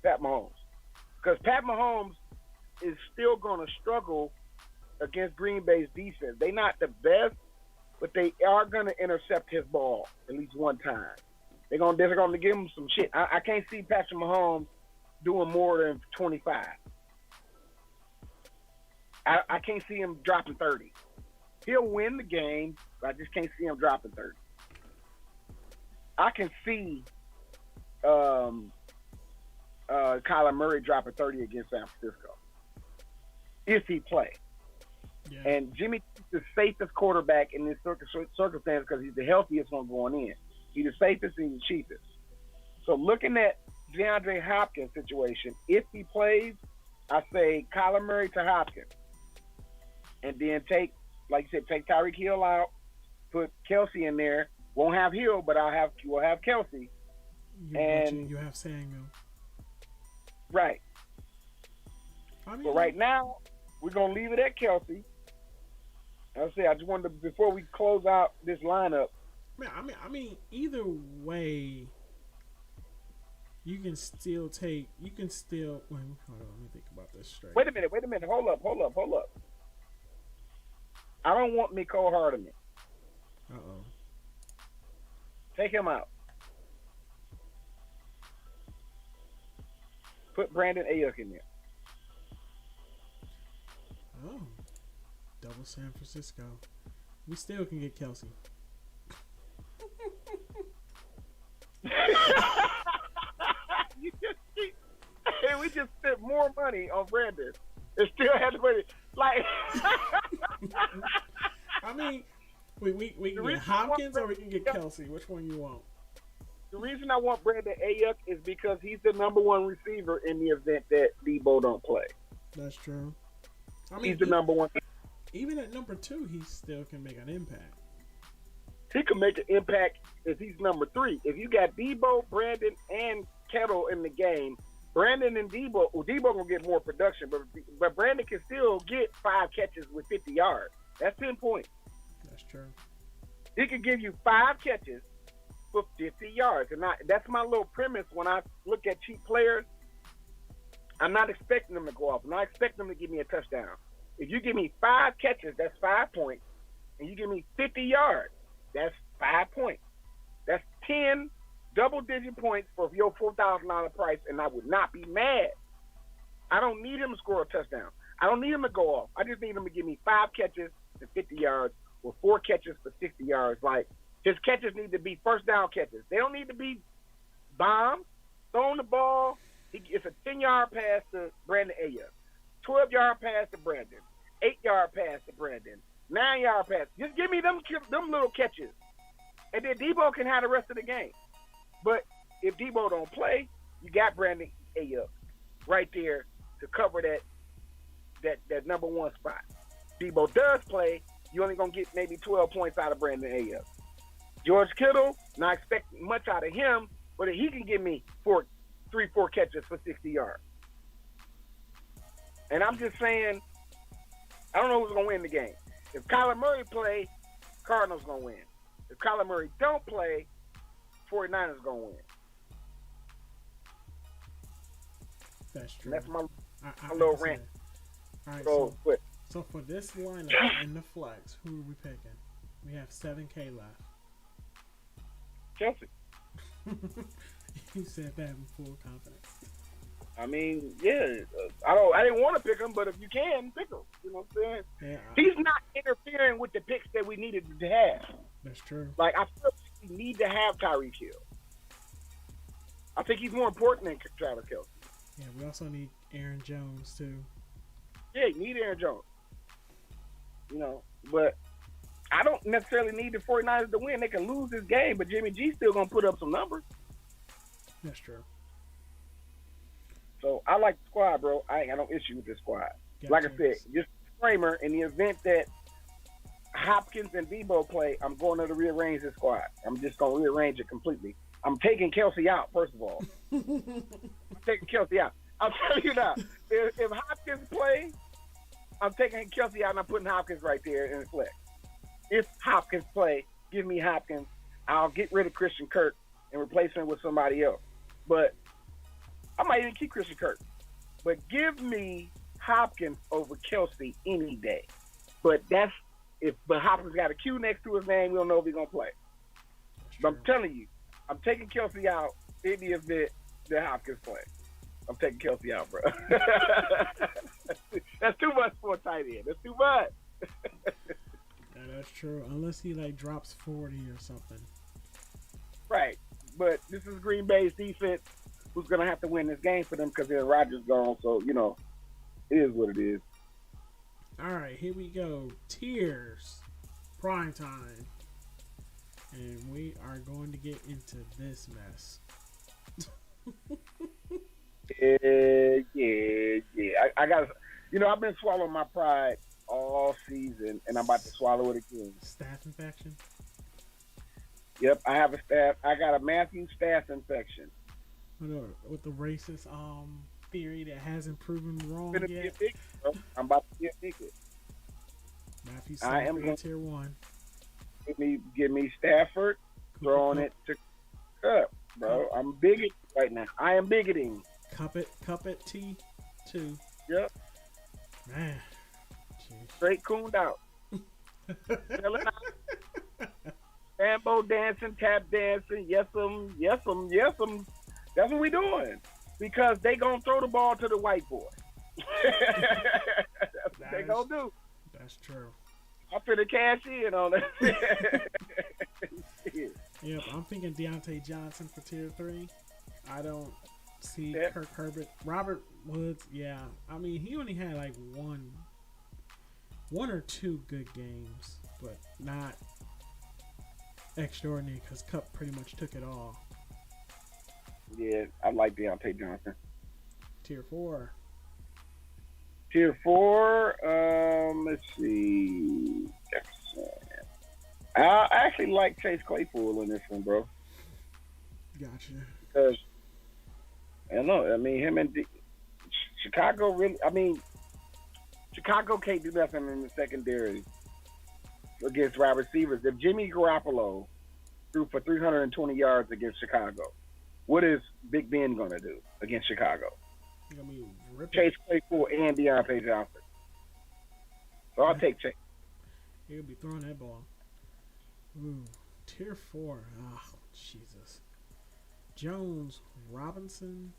Because Pat Mahomes is still going to struggle against Green Bay's defense. They're not the best, but they are going to intercept his ball at least one time. They're going to give him some shit. I can't see Patrick Mahomes doing more than 25. I can't see him dropping 30. He'll win the game, but I just can't see him dropping 30. I can see Kyler Murray dropping 30 against San Francisco if he plays. Yeah. And Jimmy is the safest quarterback in this circumstance because he's the healthiest one going in. He's the safest and the cheapest. So looking at DeAndre Hopkins' situation, if he plays, I say Kyler Murray to Hopkins. And then take Tyreek Hill out, put Kelsey in there. Won't have Hill, but we'll have Kelsey. You have Samuel. Right. But right now, we're going to leave it at Kelsey. I just wanted to, before we close out this lineup. Man, I mean, either way, you can still. Wait, hold on, let me think about this straight. Wait a minute. Hold up. I don't want Mecole Hardman. Uh-oh. Take him out. Put Brandon Ayuk in there. Oh. Double San Francisco. We still can get Kelsey. We just spent more money on Brandon. It still had to put it like. I mean, we can get Hopkins or we can get Kelsey. Which one you want? The reason I want Brandon Ayuk is because he's the number one receiver in the event that Deebo don't play. That's true. I mean, he's the number one. Even at number 2, he still can make an impact. He can make an impact if he's number 3. If you got Deebo, Brandon, and Kettle in the game, Brandon and Deebo gonna get more production, but Brandon can still get 5 catches with 50 yards. That's 10 points. That's true. He can give you 5 catches for 50 yards, and that's my little premise when I look at cheap players. I'm not expecting them to go off. I'm not expecting them to give me a touchdown. If you give me 5 catches, that's 5 points, and you give me 50 yards, that's 5 points. That's 10 double-digit points for your $4,000 price, and I would not be mad. I don't need him to score a touchdown. I don't need him to go off. I just need him to give me 5 catches for 50 yards or 4 catches for 60 yards. Like, his catches need to be first down catches. They don't need to be bombs, throwing the ball. It's a 10-yard pass to Brandon Ayuk, 12-yard pass to Brandon, 8-yard pass to Brandon, 9-yard pass. Just give me them little catches, and then Deebo can have the rest of the game. But if Deebo don't play, you got Brandon Ayuk right there to cover that number one spot. Debo does play, you're only going to get maybe 12 points out of Brandon Ayuk. George Kittle, not expecting much out of him, but he can give me 4 catches for 60 yards. And I'm just saying, I don't know who's going to win the game. If Kyler Murray play, Cardinals going to win. If Kyler Murray don't play, 49ers going to win. That's true. And that's my little rant. All right, so for this lineup in the flex, who are we picking? We have 7K left. Chelsea. You said that in full confidence. I mean, yeah, I didn't want to pick him, but if you can, pick him. You know what I'm saying? Yeah, he's not interfering with the picks that we needed to have. That's true. Like, I feel like we need to have Tyreek Hill. I think he's more important than Travis Kelce. Yeah, we also need Aaron Jones, too. Yeah, you need Aaron Jones. You know, but I don't necessarily need the 49ers to win. They can lose this game, but Jimmy G's still going to put up some numbers. That's true. So I like the squad, bro. I ain't got no issue with this squad. Like I said, just disclaimer, in the event that Hopkins and Debo play, I'm going to rearrange the squad. I'm just going to rearrange it completely. I'm taking Kelce out, first of all. I'm taking Kelce out. I'll tell you now, if Hopkins play, I'm taking Kelce out and I'm putting Hopkins right there in the flex. If Hopkins play, give me Hopkins. I'll get rid of Christian Kirk and replace him with somebody else. But I might even keep Christian Kirk. But give me Hopkins over Kelce any day. But Hopkins got a Q next to his name, we don't know if he's going to play. But I'm telling you, I'm taking Kelce out in the event that Hopkins play. I'm taking Kelce out, bro. That's too much for a tight end. That's too much. Yeah, that's true. Unless he drops 40 or something. Right. But this is Green Bay's defense who's going to have to win this game for them because Rodgers gone. So, you know, it is what it is. All right, here we go. Tiers. Prime time. And we are going to get into this mess. Yeah. I got, I've been swallowing my pride all season, and I'm about to swallow it again. Staph infection? Yep, I have a staph. I got a Matthew staph infection. With the racist theory that hasn't proven wrong yet. I'm about to get addicted. Matthew Stafford, tier 1. Give me Stafford, throwing it to Cup, bro. I'm bigoted right now. I am bigoting. Cup it T2. Yep. Man. Jeez. Straight cooned out. Bambo dancing, tap dancing, yes'em. That's what we doing. Because they gonna throw the ball to the white boy. That's what they gonna do. That's true. I'm finna cash in on it. Yep, I'm thinking Deontay Johnson for tier 3. I don't see Kirk Herbert. Robert Woods, yeah. I mean, he only had one or two good games, but not extraordinary because Kupp pretty much took it all. Yeah, I like Deontay Johnson. Tier 4. Tier 4, let's see. I actually like Chase Claypool in this one, bro. Gotcha. Because, I don't know, I mean, him and Chicago Chicago can't do nothing in the secondary against wide receivers. If Jimmy Garoppolo threw for 320 yards against Chicago, what is Big Ben going to do against Chicago? Chase Claypool and Deontay Johnson. So I'll take Chase. He'll be throwing that ball. Ooh, tier 4. Oh, Jesus. Jones, Robinson.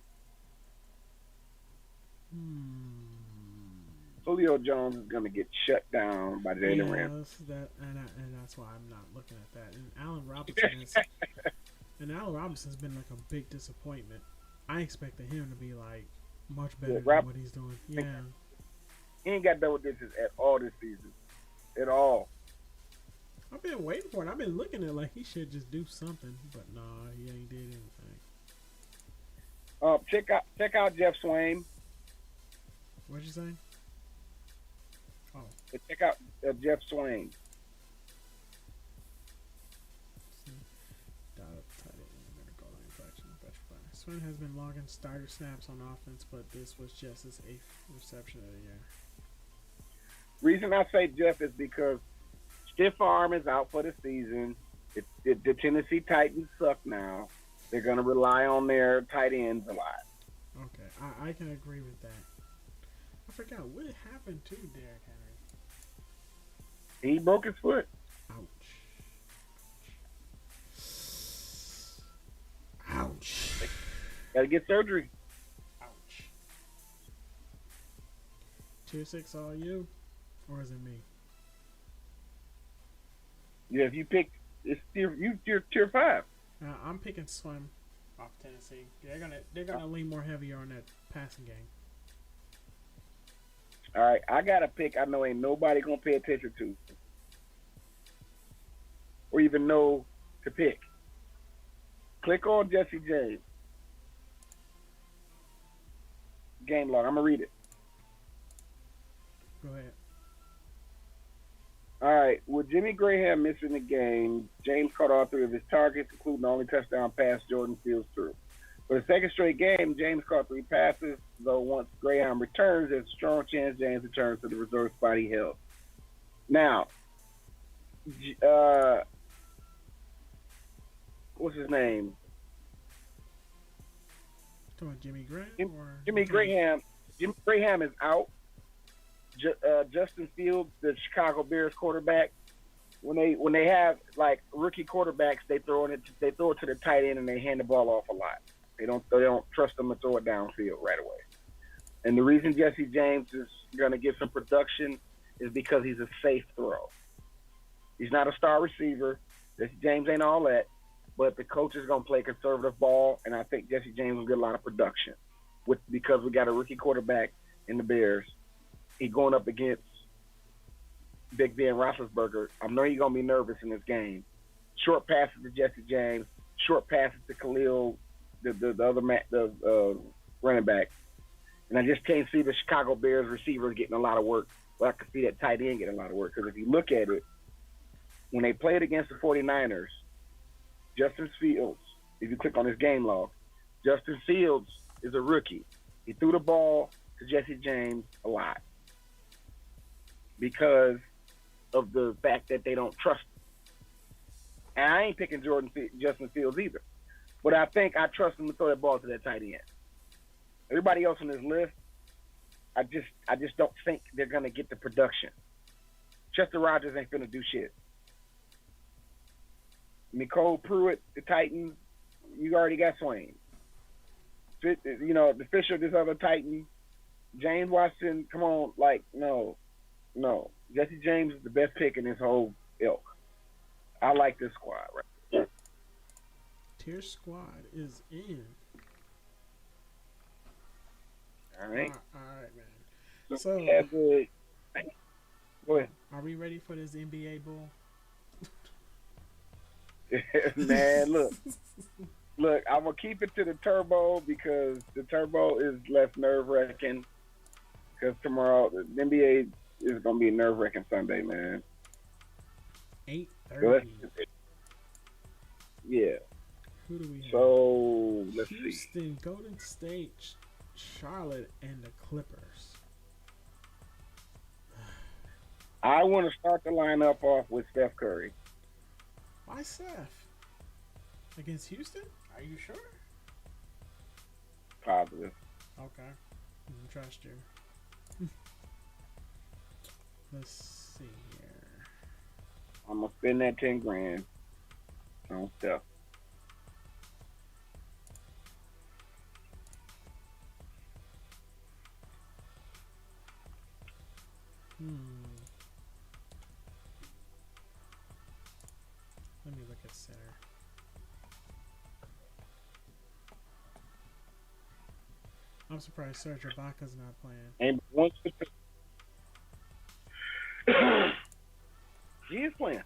Julio Jones is going to get shut down by Jalen Ramsey. And that's why I'm not looking at that. And Allen Robinson's been a big disappointment. I expected him to be much better than what he's doing. Yeah. He ain't got double digits at all this season. At all. I've been waiting for it. I've been looking at he should just do something, but nah, he ain't did anything. Check out Jeff Swain. What'd you say? Oh, Check out Jeff Swain. Swain has been logging starter snaps on offense, but this was just his 8th reception of the year. Reason I say Jeff is because Stiff Arm is out for the season. The Tennessee Titans suck now. They're going to rely on their tight ends a lot. Okay, I can agree with that. I forgot what happened to Derrick Henry. He broke his foot. Ouch. Ouch. Got to get surgery. Ouch. Tier 6 all you, or is it me? Yeah, if you pick, it's tier 5. I'm picking Swim off Tennessee. They're gonna lean more heavier on that passing game. All right, I got a pick I know ain't nobody going to pay attention to or even know to pick. Click on Jesse James. Game log. I'm going to read it. Go ahead. All right. With Jimmy Graham missing the game, James caught all 3 of his targets, including the only touchdown pass Jordan Fields threw. For the second straight game, James caught 3 passes, though once Graham returns, there's a strong chance James returns to the reserve spot he held. Now, what's his name? Talking about Jimmy Graham? Jimmy Graham. Jimmy Graham is out. Justin Fields, the Chicago Bears quarterback, when they have like rookie quarterbacks, they throw it to the tight end and they hand the ball off a lot. They don't trust them to throw it downfield right away. And the reason Jesse James is going to get some production is because he's a safe throw. He's not a star receiver. Jesse James ain't all that, but the coach is going to play conservative ball, and I think Jesse James will get a lot of production because we got a rookie quarterback in the Bears. He's going up against Big Ben Roethlisberger. I know he's going to be nervous in this game. Short passes to Jesse James, short passes to Khalil, the running back. And I just can't see the Chicago Bears receivers getting a lot of work. But I can see that tight end getting a lot of work. Because if you look at it, when they played against the 49ers, Justin Fields, if you click on his game log, Justin Fields is a rookie. He threw the ball to Jesse James a lot because of the fact that they don't trust him. And I ain't picking Justin Fields either. But I think I trust him to throw that ball to that tight end. Everybody else on this list, I just don't think they're going to get the production. Chester Rogers ain't going to do shit. Nicole Pruitt, the Titans, you already got Swain. You know, the Fisher, this other Titan. James Watson, come on, no. Jesse James is the best pick in this whole ilk. I like this squad right here. Tier squad is in. All right. All right, man. So, go ahead. Are we ready for this NBA bull? Man, look, I'm going to keep it to the turbo because the turbo is less nerve-wracking because tomorrow the NBA is going to be a nerve-wracking Sunday, man. 8:30. Yeah. Who do we have? So, let's see. Houston, Golden State, Charlotte, and the Clippers. I want to start the lineup off with Steph Curry. Why Steph? Against Houston? Are you sure? Positive. Okay. I trust you. Let's see here. I'm going to spend that 10 grand on Steph. Let me look at center. I'm surprised Serge Ibaka's not playing. And once he is playing.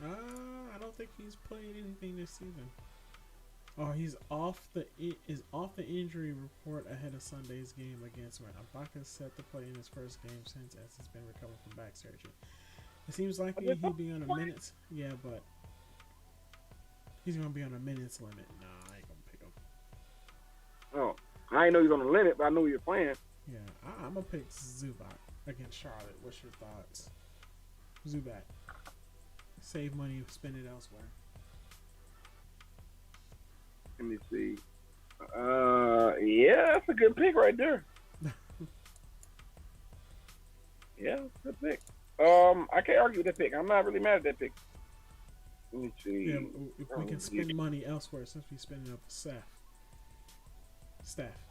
I don't think he's played anything this season. Oh, he's off the injury report ahead of Sunday's game against when Ibaka set to play in his first game since as he's been recovering from back surgery. It seems like he'd be on a minutes. Yeah, but he's gonna be on a minutes limit. Nah, I ain't gonna pick him. Oh, I didn't know he was on the limit, but I knew he was playing. Yeah, I'm gonna pick Zubac against Charlotte. What's your thoughts? Zubac. Save money, spend it elsewhere. Let me see. Yeah, that's a good pick right there. Yeah, good pick. I can't argue with that pick. I'm not really mad at that pick. Let me see. Yeah, if we can spend money elsewhere since we spend it up for staff.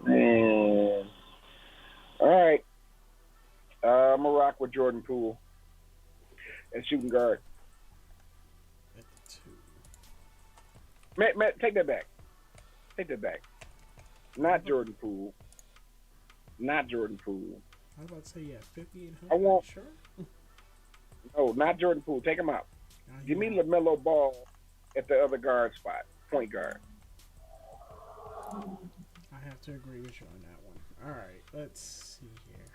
Man. All right. I'm gonna rock with Jordan Poole and shooting guard. At the 2. Matt, take that back. Take that back. Not Jordan Poole. Not Jordan Poole. I was about to say, yeah, 5,800. I want. Sure. No, not Jordan Poole. Take him out. Give me LaMelo Ball at the other guard spot, point guard. I have to agree with you on that one. All right, let's see here.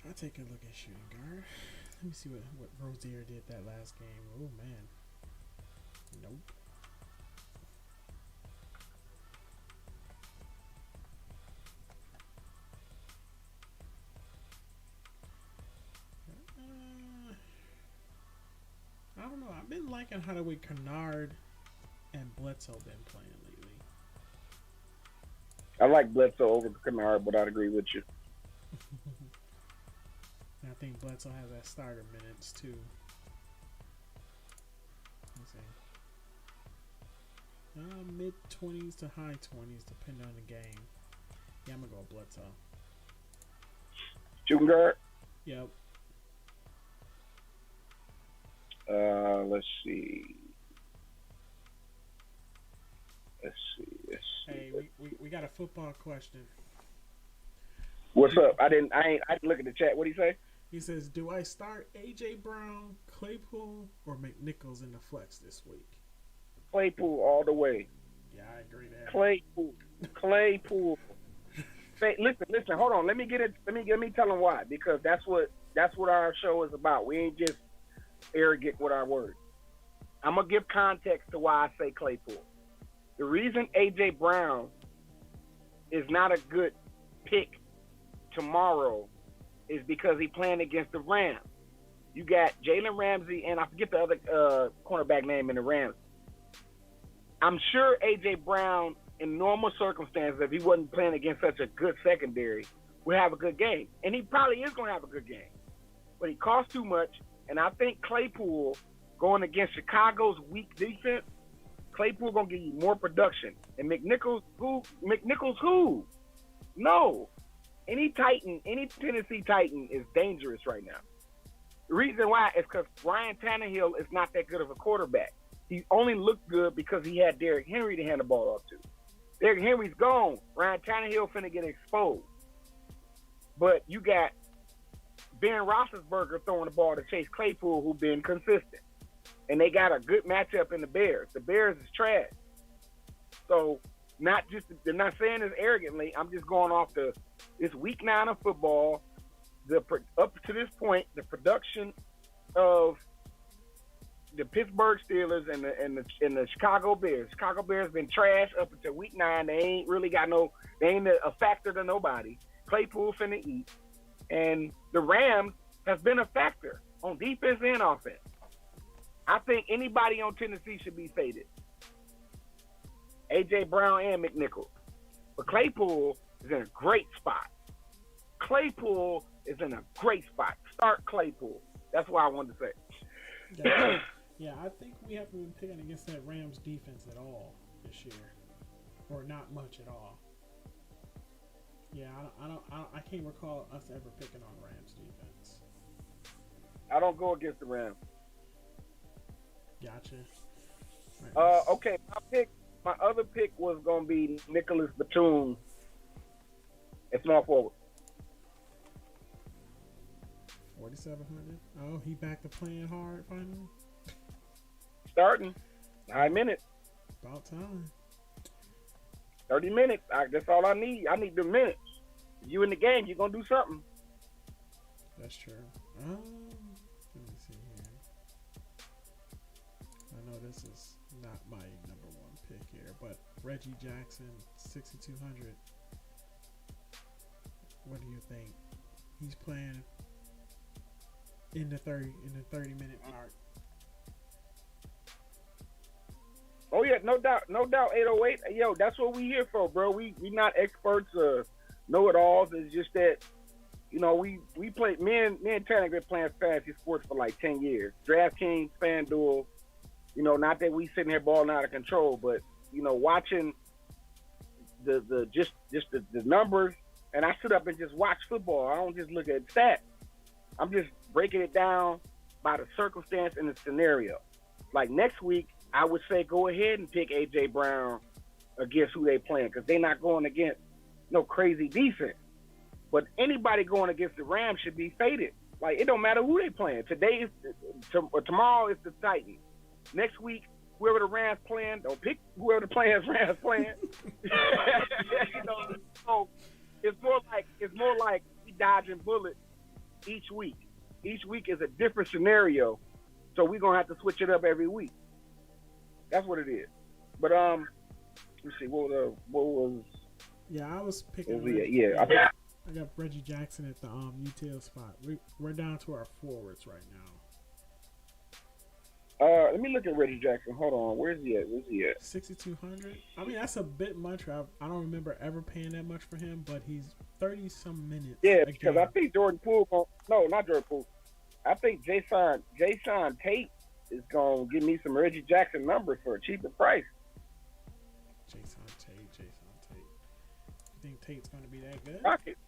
I'll take a look at shooting guard. Let me see what Rozier did that last game. Oh, man. Nope. I don't know. I've been liking how the way Kennard and Bledsoe been playing lately. I like Bledsoe over Kennard, but I'd agree with you. And I think Bledsoe has that starter minutes too. Let's see. Mid 20s to high 20s, depending on the game. Yeah, I'm gonna go Bledsoe. Shooting guard. Yep. Let's see. Hey, we got a football question. What's up? I didn't look at the chat. What did he say? He says, "Do I start AJ Brown, Claypool, or McNichols in the flex this week?" Claypool all the way. Yeah, I agree there. Claypool. Say, listen. Hold on. Let me tell him why. Because that's what our show is about. We ain't just arrogant with our words. I'm gonna give context to why I say Claypool. The reason AJ Brown is not a good pick tomorrow is because he's playing against the Rams. You got Jalen Ramsey and I forget the other cornerback name in the Rams. I'm sure AJ Brown, in normal circumstances, if he wasn't playing against such a good secondary, would have a good game. And he probably is going to have a good game. But he costs too much. And I think Claypool, going against Chicago's weak defense, Claypool going to give you more production. And McNichols who? No. Any Tennessee Titan is dangerous right now. The reason why is because Ryan Tannehill is not that good of a quarterback. He only looked good because he had Derrick Henry to hand the ball off to. Derrick Henry's gone. Ryan Tannehill finna get exposed. But you got Ben Roethlisberger throwing the ball to Chase Claypool, who been consistent. And they got a good matchup in the Bears. The Bears is trash. So they're not saying this arrogantly. I'm just going off this week 9 of football. Up to this point, the production of the Pittsburgh Steelers and the Chicago Bears. Chicago Bears been trash up until week 9. They ain't really got they ain't a factor to nobody. Claypool finna eat. And the Rams has been a factor on defense and offense. I think anybody on Tennessee should be faded. AJ Brown and McNichols. But Claypool is in a great spot. Claypool is in a great spot. Start Claypool. That's what I wanted to say. Yeah, I think we haven't been picking against that Rams defense at all this year, or not much at all. Yeah, I can't recall us ever picking on Rams defense. I don't go against the Rams. Gotcha. Okay, my other pick was gonna be Nicholas Batum at small forward. 4,700. Oh, he back to playing hard finally. Starting 9 minutes. About time. 30 minutes. That's all I need. I need the minutes. You in the game, you're gonna do something. That's true. Let me see here. I know this is not my number one pick here, but Reggie Jackson, 6,200. What do you think? He's playing in the 30-minute mark. Oh yeah, no doubt, 808. Yo, that's what we here for, bro. We not experts, know-it-alls. It's just that, you know, we play. Me and Tanner been playing fantasy sports for like 10 years. Draftkings, FanDuel. You know, not that we sitting here balling out of control, but you know, watching the numbers. And I sit up and just watch football. I don't just look at stats. I'm just breaking it down by the circumstance and the scenario. Like next week, I would say go ahead and pick A.J. Brown against who they playing, because they're not going against no crazy defense. But anybody going against the Rams should be faded. Like, it don't matter who they playing. Today tomorrow is the Titans. Next week, whoever the Rams playing, don't pick whoever the Rams playing. You know, so it's more like we dodging bullets each week. Each week is a different scenario, so we're gonna have to switch it up every week. That's what it is. But let's see, what was? Yeah, I was picking. I got Reggie Jackson at the util spot. We're down to our forwards right now. Let me look at Reggie Jackson. Hold on, where's he at? 6,200. I mean, that's a bit much. I don't remember ever paying that much for him, but he's 30-some minutes. Yeah, because I think Jordan Poole. No, not Jordan Poole. I think Jason Tate is gonna give me some Reggie Jackson numbers for a cheaper price. Jason Tate. You think Tate's gonna be that good? Rocket.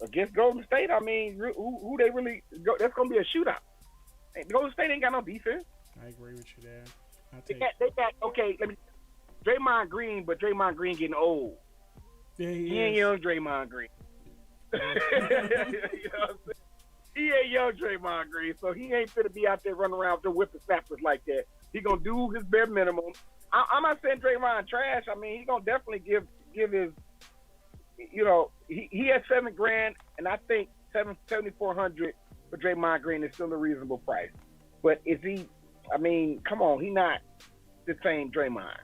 Against Golden State, I mean, who they really go? That's gonna be a shootout. Golden State ain't got no defense. I agree with you there. They got okay. Draymond Green, but Draymond Green getting old. Yeah, he ain't young Draymond Green. You know what I'm saying? He ain't young Draymond Green, so he ain't finna be out there running around with whipping snappers like that. He gonna do his bare minimum. I'm not saying Draymond trash. I mean, he gonna definitely give his. You know, he has $7,000, and I think $7,400 for Draymond Green is still a reasonable price. But is he? I mean, come on, he not the same Draymond.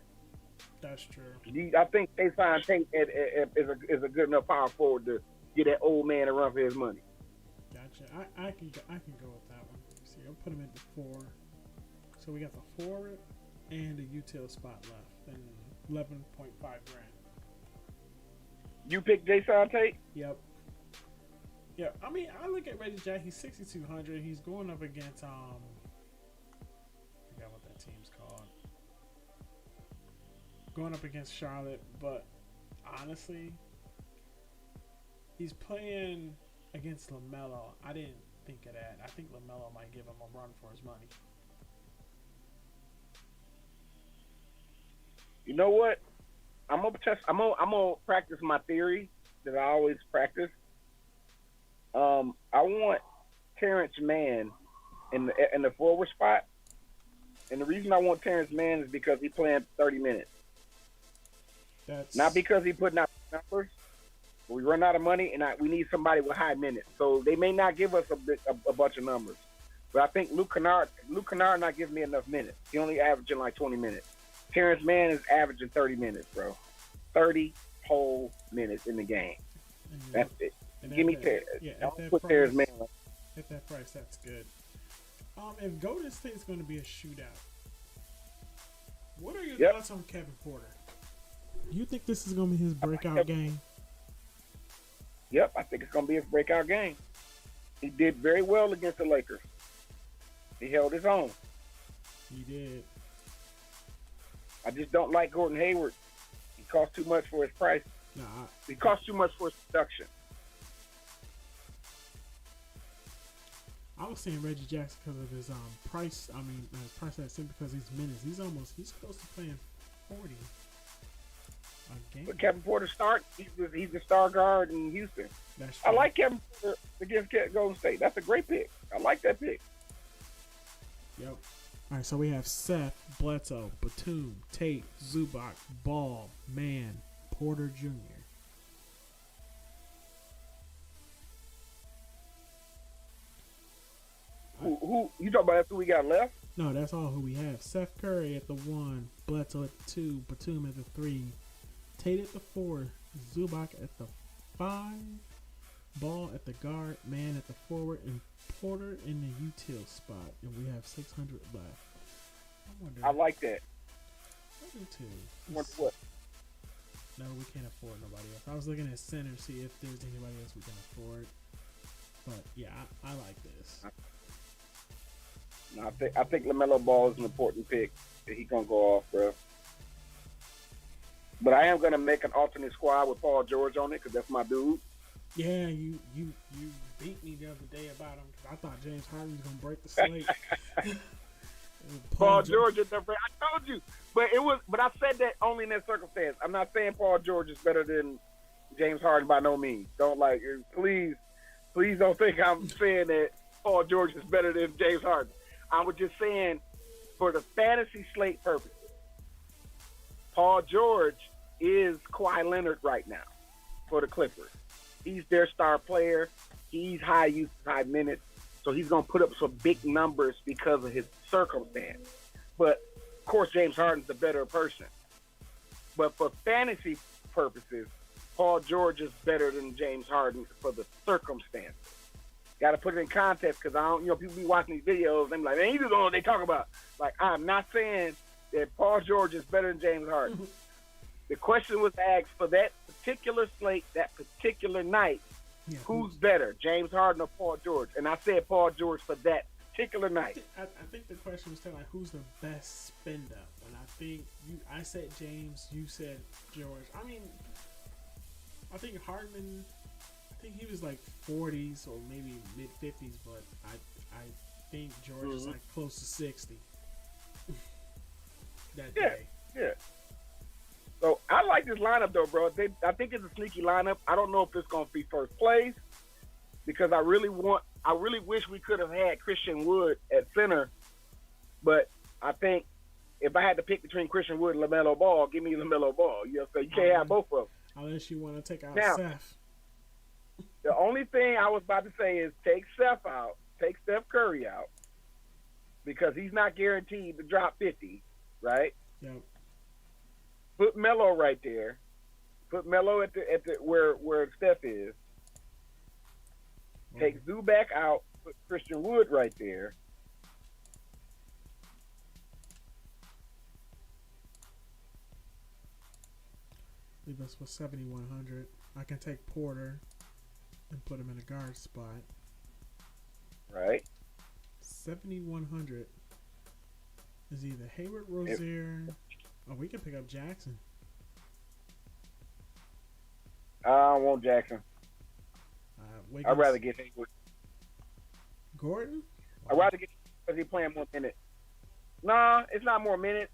That's true. I think Jason Tate is a good enough power forward to get that old man to run for his money. Gotcha. I can go with that one. See, I'll put him at the 4. So we got the forward and the util spot left, and 11.5 grand. You pick Jason Tate? Yep. Yeah, I mean, I look at Reggie Jackson. He's 6,200. He's going up against I forgot what that team's called. Going up against Charlotte, but honestly, he's playing against LaMelo. I didn't think of that. I think LaMelo might give him a run for his money. You know what? I'm gonna practice my theory that I always practice. I want Terrence Mann in the forward spot, and the reason I want Terrence Mann is because he's playing 30 minutes. That's not because he's putting out numbers. We run out of money, and we need somebody with high minutes. So they may not give us a bunch of numbers, but I think Luke Kennard not giving me enough minutes. He only averaging like 20 minutes. Terrence Mann is averaging 30 minutes, bro. 30 whole minutes in the game. That's it. Give me Terrence. Yeah, Terrence Mann. At that price, that's good. If Golden State's going to be a shootout, what are your thoughts on Kevin Porter? Do you think this is going to be his breakout game? Yep, I think it's going to be his breakout game. He did very well against the Lakers. He held his own. He did. I just don't like Gordon Hayward. He costs too much for his price. He costs too much for his production. I was saying Reggie Jackson because of his price. I mean, his price at 7 because his minutes. He's close to playing 40 a game. But Kevin Porter start. He's the star guard in Houston. That's I true. like Kevin Porter against Golden State. That's a great pick. I like that pick. Yep. All right, so we have Seth, Bledsoe, Batum, Tate, Zubac, Ball, Mann, Porter Jr. Who you talking about? That's who we got left? No, that's all who we have. Seth Curry at the 1, Bledsoe at the 2, Batum at the 3, Tate at the 4, Zubac at the 5, Ball at the guard, Mann at the forward, and Porter in the util spot. And we have 600 left. I like that. I do too. What? No, we can't afford nobody else. I was looking at center, see if there's anybody else we can afford. But yeah, I like this. No, I think LaMelo Ball is an important pick that he's gonna go off, bro. But I am gonna make an alternate squad with Paul George on it because that's my dude. Yeah, you beat me the other day about him because I thought James Harden was gonna break the slate. Paul George is the I told you, but I said that only in that circumstance. I'm not saying Paul George is better than James Harden by no means. Please don't think I'm saying that Paul George is better than James Harden. I was just saying, for the fantasy slate purposes, Paul George is Kawhi Leonard right now for the Clippers. He's their star player. He's high use, high minutes. So he's going to put up some big numbers because of his circumstance. But, of course, James Harden's the better person. But for fantasy purposes, Paul George is better than James Harden for the circumstances. Got to put it in context because people be watching these videos and they're like, man, you just don't know what they talk about. Like, I'm not saying that Paul George is better than James Harden. Mm-hmm. The question was asked for that particular slate, that particular night, who's better, James Harden or Paul George? And I said Paul George for that particular night. I think the question was like, who's the best spend up? And I think I said James, you said George. I mean, I think Hardman, I think he was like 40s or maybe mid 50s, but I think George is like close to 60 that day. Yeah. So I like this lineup though, bro. I think it's a sneaky lineup. I don't know if it's going to be first place because I really wish we could have had Christian Wood at center, but I think if I had to pick between Christian Wood and LaMelo Ball, give me LaMelo Ball. So you can't have both of them. Unless you want to take out now, Seth. The only thing I was about to say is take Seth out, take Steph Curry out, because he's not guaranteed to drop 50, right? Yep. Put Melo right there. Put Melo at the where Steph is. Take Zubac out. Put Christian Wood right there. Leave us with 7,100. I can take Porter and put him in a guard spot. Right. 7,100 is either Hayward, Rozier. Oh, we can pick up Jackson. I don't want Jackson. I'd rather get Hayward. Gordon? I'd rather get because he's playing more minutes. Nah, it's not more minutes.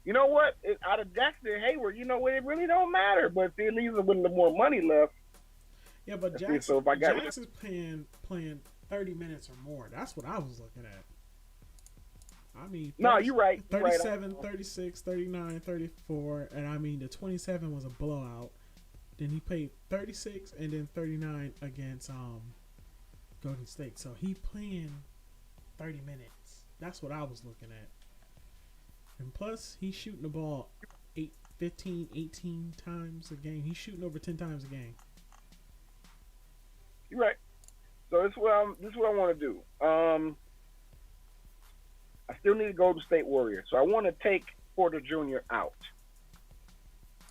You know what? Out of Jackson and Hayward, you know what? It really don't matter. But it leaves us with a little more money left. Yeah, but Jackson's playing 30 minutes or more. That's what I was looking at. I mean, you're right. 37, 36, 39, 34. And I mean, the 27 was a blowout. Then he played 36 and then 39 against Golden State. So he playing 30 minutes. That's what I was looking at. And plus, he's shooting the ball 15, 18 times a game. He's shooting over 10 times a game. You're right. So this is what I want to do. I still need to go to State Warrior. So I want to take Porter Jr. out.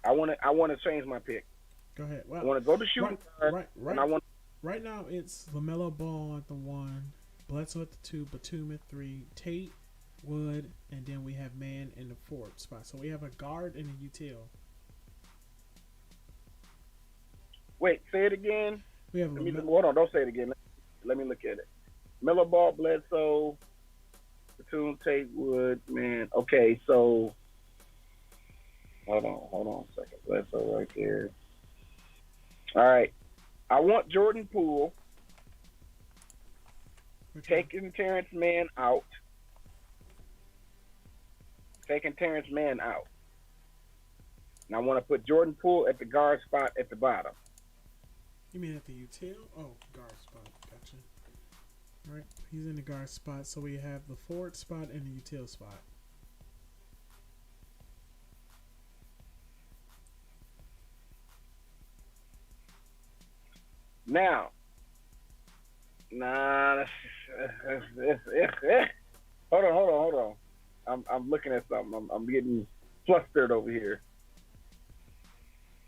I want to change my pick. Go ahead. Well, I want to go to shooting guard. Right now, it's LaMelo Ball at the 1, Bledsoe at the 2, Batum at 3, Tate, Wood, and then we have Mann in the 4th spot. So we have a guard and a util. Wait, say it again. We have hold on, don't say it again. Let me look at it. Melo Ball, Bledsoe, Batum, Tate, Wood, man. Okay, so hold on a second. Bledsoe right there. All right. I want Jordan Poole taking Terrence Mann out. Taking Terrence Mann out. And I want to put Jordan Poole at the guard spot at the bottom. You mean at the util? Oh, guard spot. Gotcha. All right. He's in the guard spot, so we have the forward spot and the util spot. Now, hold on. I'm looking at something. I'm getting flustered over here.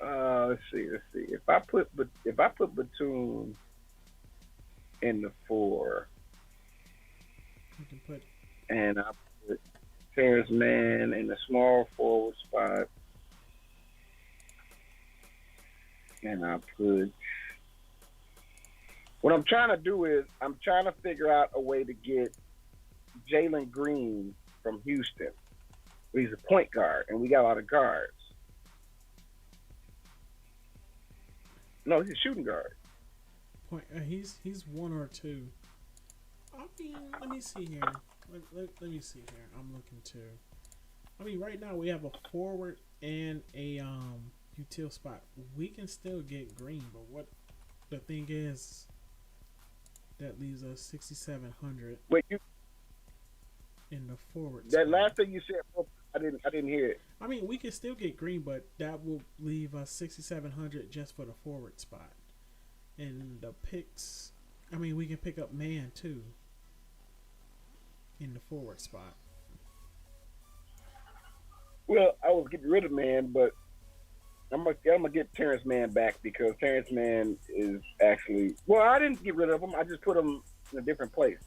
Let's see. If I put Batum in the 4, You can put and I put Terrence Mann in the small forward spot, and I put. What I'm trying to do is I'm trying to figure out a way to get Jalen Green from Houston. He's a point guard, and we got a lot of guards. No, he's a shooting guard. point. He's 1 or 2. I mean, let me see here. Let me see here. I'm looking too. I mean, right now we have a forward and a util spot. We can still get Green, but what the thing is, that leaves us 6,700. Wait, in the forward. That spot. last thing you said, I didn't hear it. I mean, we can still get Green, but that will leave us 6,700 just for the forward spot. And the picks, I mean, we can pick up Mann too in the forward spot. Well, I was getting rid of Mann, but I'm gonna get Terrence Mann back because Terrence Mann is actually. Well, I didn't get rid of him. I just put him in a different place.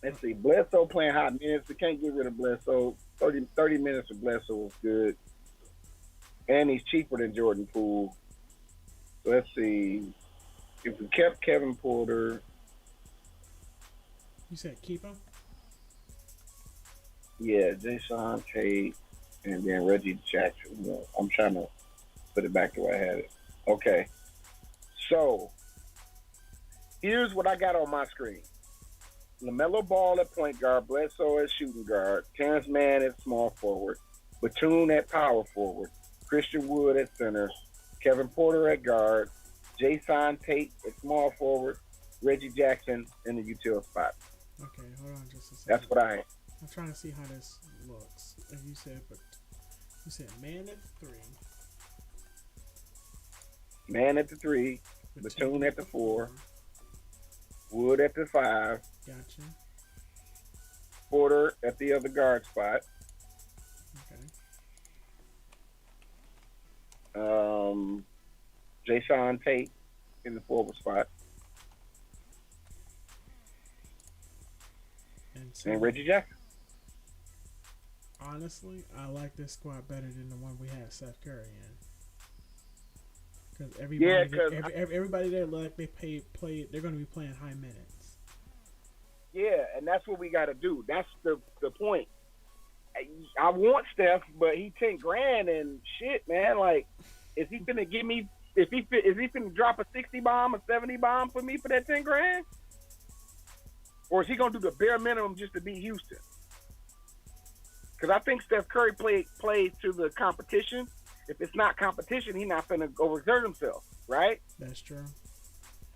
Let's see. Bledsoe playing hot minutes. We can't get rid of Bledsoe. 30 minutes of Bledsoe was good. And he's cheaper than Jordan Poole. So let's see. If we kept Kevin Porter. You said keep him? Yeah, Jason Tate and then Reggie Jackson. I'm trying to put it back the way I had it. Okay. So here's what I got on my screen. LaMelo Ball at point guard, Bledsoe at shooting guard, Terrence Mann at small forward, Batum at power forward, Christian Wood at center, Kevin Porter at guard, Jason Tate at small forward, Reggie Jackson in the util spot. Okay, hold on just a second. That's what I have. I'm trying to see how this looks. Like you said Mann at 3. Mann at the 3, Batum at the 4, Wood at the 5. Gotcha. Porter at the other guard spot. Okay. Jason Tate in the forward spot. And Reggie Jackson. Honestly, I like this squad better than the one we had Seth Curry in. Because everybody there look like they play. They're going to be playing high minutes. Yeah, and that's what we got to do. That's the point. I want Steph, but he $10,000 and shit, man. Like, is he gonna give me? Is he gonna drop a 60 bomb, a 70 bomb for me for that $10,000? Or is he gonna do the bare minimum just to beat Houston? Because I think Steph Curry plays to the competition. If it's not competition, he's not gonna overexert himself, right? That's true.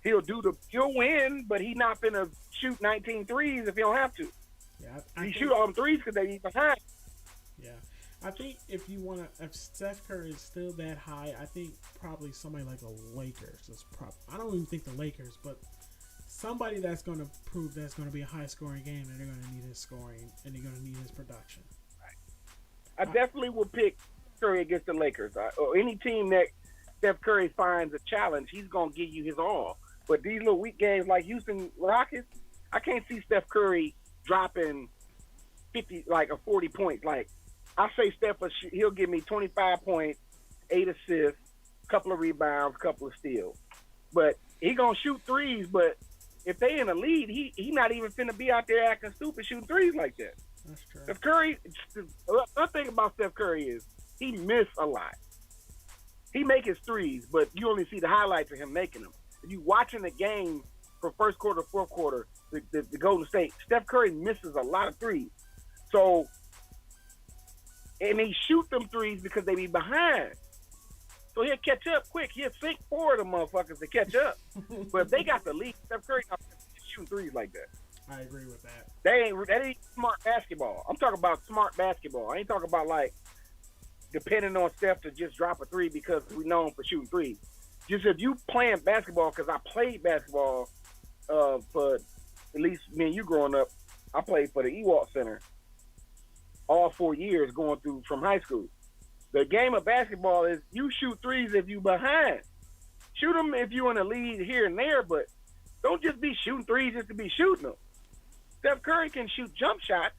He'll win, but he's not gonna shoot 19 threes if he don't have to. Yeah, he shoot all them threes because they be behind. Yeah, I think if Steph Curry is still that high, I think probably somebody like the Lakers is I don't even think the Lakers, but somebody that's going to prove that's going to be a high scoring game, and they're going to need his scoring and they're going to need his production. Right. I definitely would pick Curry against the Lakers or any team that Steph Curry finds a challenge. He's going to give you his all. But these little weak games like Houston Rockets, I can't see Steph Curry dropping 40 points. Like, I say Steph, he'll give me 25 points, 8 assists, couple of rebounds, couple of steals. But he gonna shoot threes. But if they in the lead, he not even finna be out there acting stupid shooting threes like that. That's true. Steph Curry, another thing about Steph Curry is he missed a lot. He make his threes, but you only see the highlights of him making them. If you watching the game from first quarter, fourth quarter, the Golden State, Steph Curry misses a lot of threes. So, and he shoot them threes because they be behind. So he'll catch up quick. He'll sink four of them motherfuckers to catch up. But if they got the lead, Steph Curry not shooting threes like that. I agree with that. That ain't smart basketball. I'm talking about smart basketball. I ain't talking about like depending on Steph to just drop a three because we know him for shooting threes. Just if you playing basketball, because I played basketball for at least me and you growing up, I played for the Ewalt Center all 4 years going through from high school. The game of basketball is you shoot threes if you behind. Shoot them if you in the lead here and there, but don't just be shooting threes just to be shooting them. Steph Curry can shoot jump shots.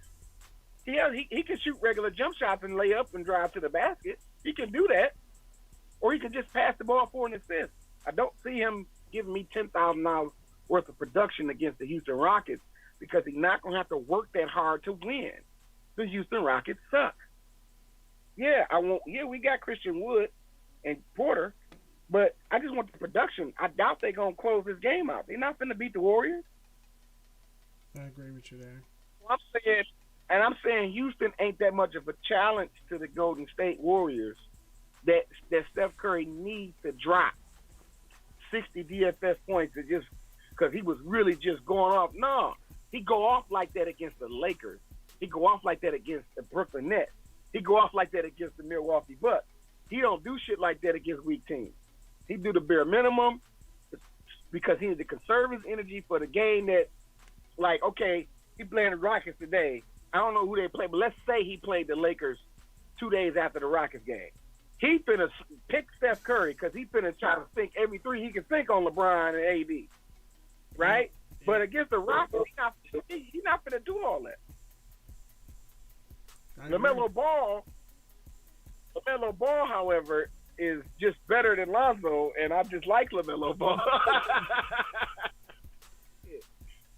He can shoot regular jump shots and lay up and drive to the basket. He can do that. Or he can just pass the ball for an assist. I don't see him giving me $10,000 worth of production against the Houston Rockets because he's not going to have to work that hard to win. The Houston Rockets suck. We got Christian Wood and Porter, but I just want the production. I doubt they're going to close this game out. They're not going to beat the Warriors. I agree with you there. I'm saying Houston ain't that much of a challenge to the Golden State Warriors that Steph Curry needs to drop 60 DFS points to just because he was really just going off. No, he go off like that against the Lakers. He go off like that against the Brooklyn Nets. He go off like that against the Milwaukee Bucks. He don't do shit like that against weak teams. He do the bare minimum because he needs to conserve his energy for the game that, like, okay, he playing the Rockets today. I don't know who they play, but let's say he played the Lakers 2 days after the Rockets game. He finna pick Steph Curry because he finna try to sink every three he can sink on LeBron and AD, right? Yeah. But against the Rockets, he's not finna do all that. LaMelo Ball, however, is just better than Lonzo, and I just like LaMelo Ball.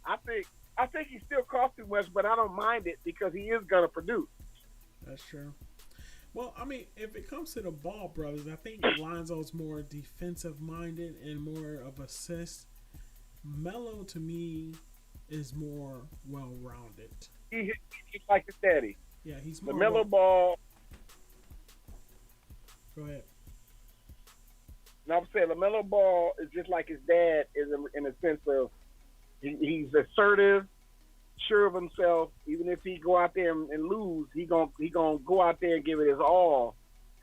I think he still costs too much, but I don't mind it because he is gonna produce. That's true. Well, I mean, if it comes to the Ball brothers, I think Lonzo's more defensive-minded and more of assist. Melo, to me, is more well-rounded. He's like his daddy. Yeah, he's more... LaMelo Ball... Go ahead. No, I'm saying LaMelo Ball is just like his dad in a sense of he's assertive, sure of himself. Even if he go out there and lose, he gonna go out there and give it his all,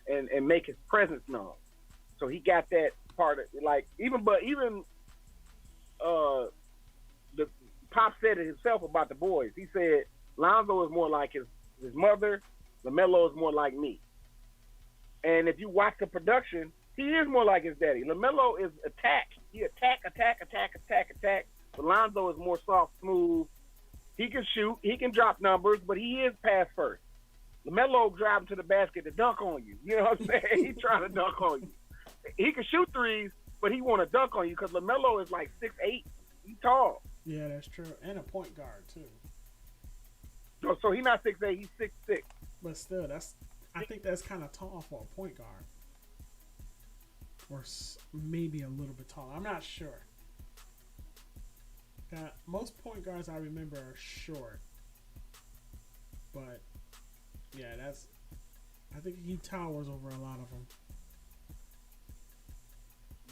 and make his presence known. So he got that part of like the Pop said it himself about the boys. He said Lonzo is more like his mother, LaMelo is more like me. And if you watch the production, he is more like his daddy. LaMelo is attack. He attack. But Lonzo is more soft, smooth. He can shoot. He can drop numbers, but he is pass first. LaMelo driving to the basket to dunk on you. You know what I'm saying? He's trying to dunk on you. He can shoot threes, but he want to dunk on you because LaMelo is like 6'8". He's tall. Yeah, that's true. And a point guard, too. So he's not 6'8", he's 6'6". But still, I think that's kind of tall for a point guard. Or maybe a little bit taller. I'm not sure. Most point guards I remember are short. But, yeah, I think he towers over a lot of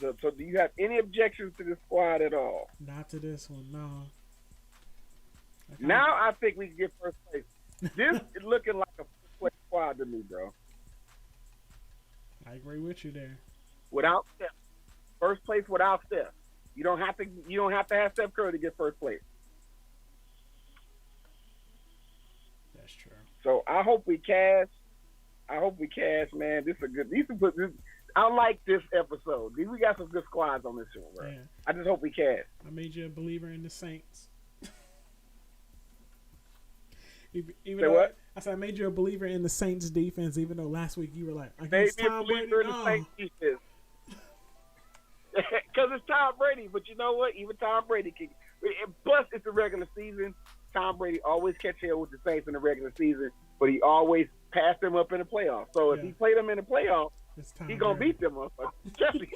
them. So do you have any objections to this squad at all? Not to this one, no. Now I think we can get first place. This is looking like a first-place squad to me, bro. I agree with you there. Without Steph. First place without Steph. You don't have to have Steph Curry to get first place. That's true. So I hope we cash. Man. I like this episode. We got some good squads on this show, bro. Yeah. I just hope we cash. I made you a believer in the Saints. Even though what? I said I made you a believer in the Saints defense, even though last week you were like, against Tom Brady. Because it's Tom Brady, but you know what? Even Tom Brady can. Plus, it's the regular season. Tom Brady always catch hell with the Saints in the regular season, but he always passed them up in the playoffs. So if he played them in the playoffs, he gonna beat them up. Trust me.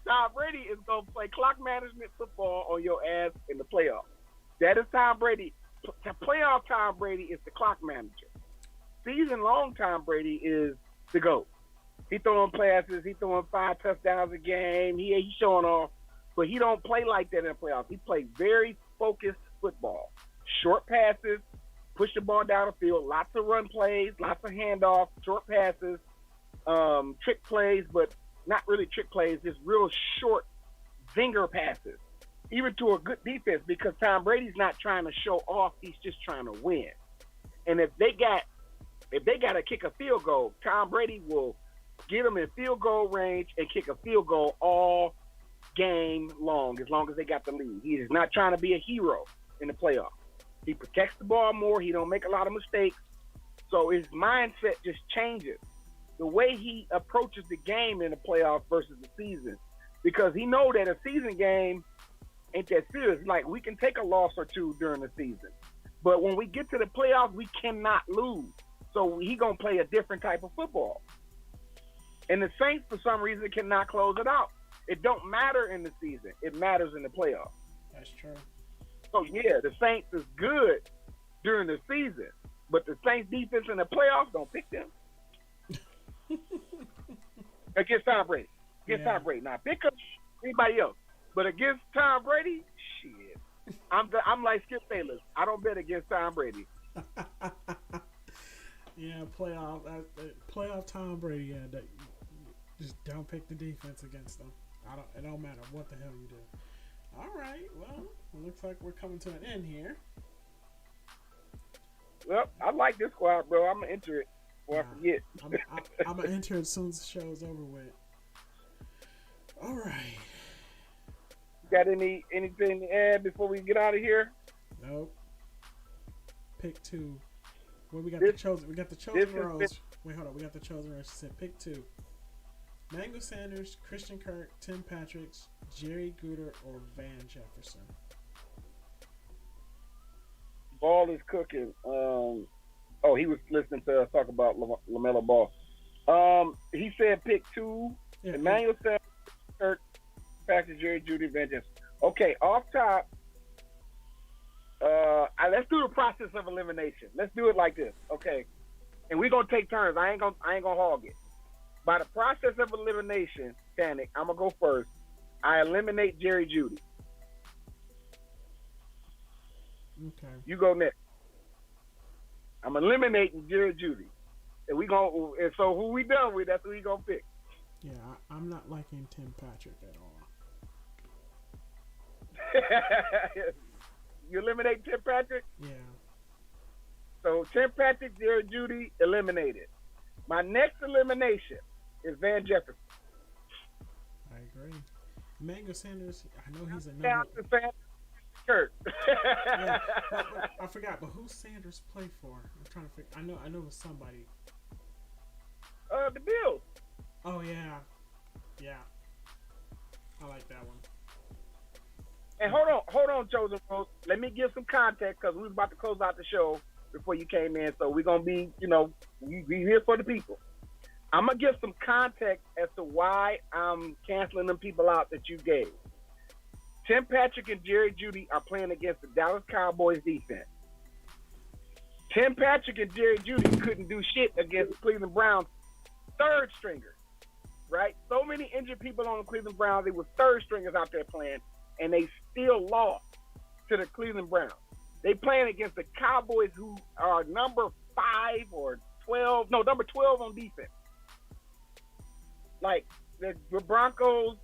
Tom Brady is gonna play clock management football on your ass in the playoffs. That is Tom Brady. Playoff Tom Brady is the clock manager. Season long Tom Brady is the GOAT. He throwing passes. He throwing 5 touchdowns a game. He's showing off, but he don't play like that in the playoffs. He plays very focused football. Short passes, push the ball down the field, lots of run plays, lots of handoffs, short passes, trick plays, but not really trick plays, just real short zinger passes, even to a good defense, because Tom Brady's not trying to show off, he's just trying to win. And if they got to kick a field goal, Tom Brady will get them in field goal range and kick a field goal all game long as they got the lead. He is not trying to be a hero in the playoffs. He protects the ball more. He don't make a lot of mistakes. So his mindset just changes. The way he approaches the game in the playoffs versus the season. Because he know that a season game ain't that serious. Like, we can take a loss or two during the season. But when we get to the playoffs, we cannot lose. So he going to play a different type of football. And the Saints, for some reason, cannot close it out. It don't matter in the season. It matters in the playoffs. That's true. So, yeah, the Saints is good during the season, but the Saints defense in the playoffs, don't pick them. Against Tom Brady. Tom Brady. Now, pick up anybody else. But against Tom Brady, shit. I'm like Skip Bayless. I don't bet against Tom Brady. Yeah, playoff Tom Brady. Yeah, just don't pick the defense against them. It don't matter what the hell you do. All right, well, it looks like we're coming to an end here. Well, I like this squad, bro. I'm going to enter it before I forget. I'm going to enter it as soon as the show's over with. All right. Got anything to add before we get out of here? Nope. Pick 2. Well, we got the chosen rows. Wait, hold on. We got the chosen rows. She said pick 2. Mango Sanders, Christian Kirk, Tim Patrick, Jerry Gruder, or Van Jefferson. Ball is cooking. He was listening to us talk about LaMelo Ball. He said pick 2. Yeah, Emmanuel Sanders, Kirk, Patrick, Jerry Judy, Van Jefferson. Okay, off top. Let's do the process of elimination. Let's do it like this, okay? And we're gonna take turns. I ain't gonna hog it. By the process of elimination, Panic, I'm gonna go first. I eliminate Jerry Judy. Okay. You go next. I'm eliminating Jerry Judy, and so who we done with? That's who we gonna pick. Yeah, I'm not liking Tim Patrick at all. You eliminate Tim Patrick? Yeah. So Tim Patrick, Jerry Judy, eliminated. My next elimination is Van Jefferson. I agree. Mango Sanders, I know he's a Down to Van Kurt. Yeah, I forgot, but who Sanders play for? I'm trying to figure. I know it was somebody. The Bills. Oh yeah. I like that one. And hold on, Chosen Rose. Let me give some context because we was about to close out the show before you came in. So we're gonna be, we here for the people. I'm gonna give some context as to why I'm canceling them people out that you gave. Tim Patrick and Jerry Judy are playing against the Dallas Cowboys defense. Tim Patrick and Jerry Judy couldn't do shit against the Cleveland Browns third stringers, right? So many injured people on the Cleveland Browns. They were third stringers out there playing, and they still lost to the Cleveland Browns. They playing against the Cowboys, who are number 5 or 12, no, number 12 on defense. Like, the Broncos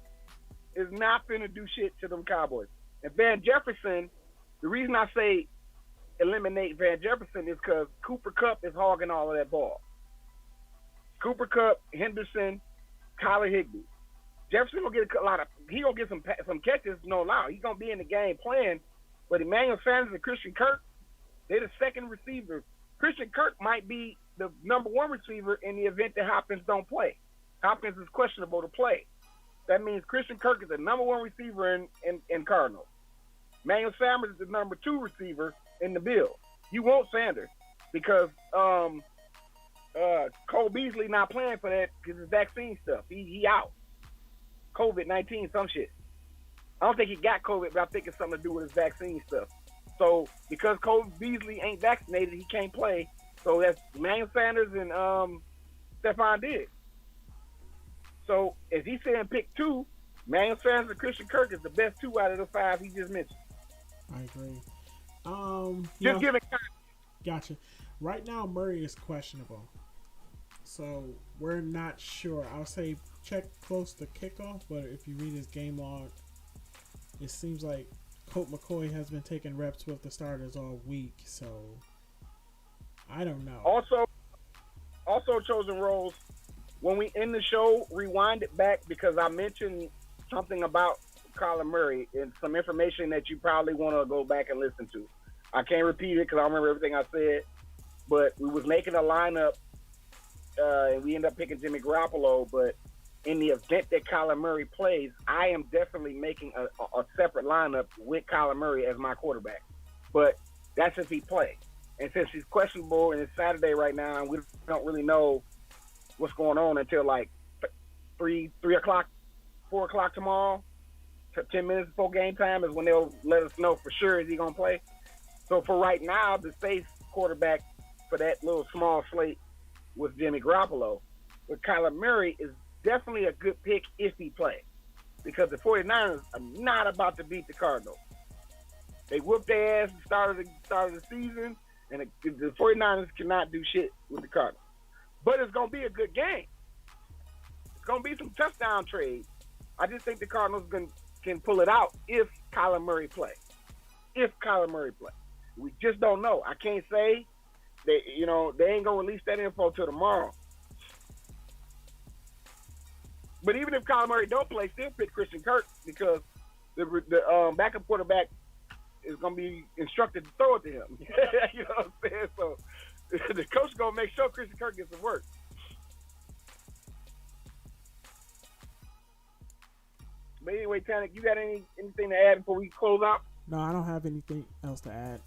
is not finna do shit to them Cowboys. And Van Jefferson, the reason I say eliminate Van Jefferson is because Cooper Kupp is hogging all of that ball. Cooper Kupp, Henderson, Kyler Higbee. Jefferson gonna get he gonna get some catches, no lie. He's gonna be in the game playing, but Emmanuel Sanders and Christian Kirk, they're the second receiver. Christian Kirk might be the number 1 receiver in the event that Hopkins don't play. Hopkins is questionable to play. That means Christian Kirk is the number 1 receiver in Cardinals. Manuel Sanders is the number 2 receiver in the Bills. You want Sanders because Cole Beasley not playing for that because it's vaccine stuff. He out. COVID-19, some shit. I don't think he got COVID, but I think it's something to do with his vaccine stuff. So because Cole Beasley ain't vaccinated, he can't play. So that's Manuel Sanders and Stephon Diggs. So if he's saying pick 2, Manuel Sanders and Christian Kirk is the best 2 out of the 5 he just mentioned. I agree. Just give it time. Gotcha. Right now, Murray is questionable. So we're not sure. I'll say check close to kickoff, but if you read his game log, it seems like Colt McCoy has been taking reps with the starters all week. So I don't know. Also chosen roles. When we end the show, rewind it back because I mentioned something about Kyler Murray and some information that you probably want to go back and listen to. I can't repeat it because I remember everything I said, but we was making a lineup and we ended up picking Jimmy Garoppolo, but in the event that Kyler Murray plays, I am definitely making a separate lineup with Kyler Murray as my quarterback. But that's if he plays. And since he's questionable and it's Saturday right now and we don't really know what's going on until like 3 o'clock, 4 o'clock tomorrow, 10 minutes before game time is when they'll let us know for sure is he going to play. So for right now, the safe quarterback for that little small slate was Jimmy Garoppolo. But Kyler Murray is definitely a good pick if he plays because the 49ers are not about to beat the Cardinals. They whooped their ass at the start of the season, and the 49ers cannot do shit with the Cardinals. But it's going to be a good game. It's going to be some touchdown trades. I just think the Cardinals can pull it out if Kyler Murray plays. We just don't know. I can't say they ain't going to release that info till tomorrow. But even if Kyler Murray don't play, still pick Christian Kirk because the backup quarterback is going to be instructed to throw it to him. You know what I'm saying? So the coach is going to make sure Christian Kirk gets some work. But anyway, Tanik, you got anything to add before we close out? No, I don't have anything else to add.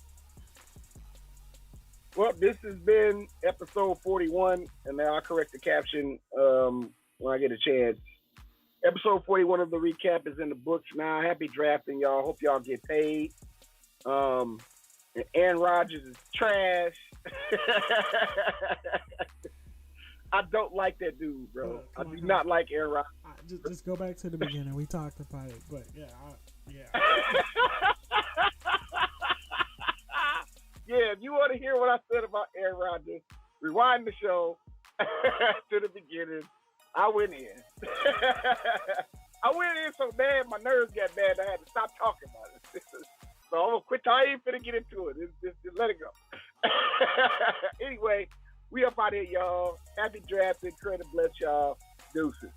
Well, this has been episode 41, and now I'll correct the caption when I get a chance. Episode 41 of the recap is in the books now. Happy drafting, y'all. Hope y'all get paid. And Aaron Rodgers is trash. I don't like that dude, bro. I do not like Aaron Rodgers. Just go back to the beginning. We talked about it, but yeah. Yeah, if you want to hear what I said about Aaron Rodgers, rewind the show to the beginning. I went in. I went in so bad, my nerves got bad, I had to stop talking about it. So I'm going to quit. I ain't finna get into it. Just let it go. Anyway, we up out here, y'all. Happy drafting. Credit bless y'all. Deuces.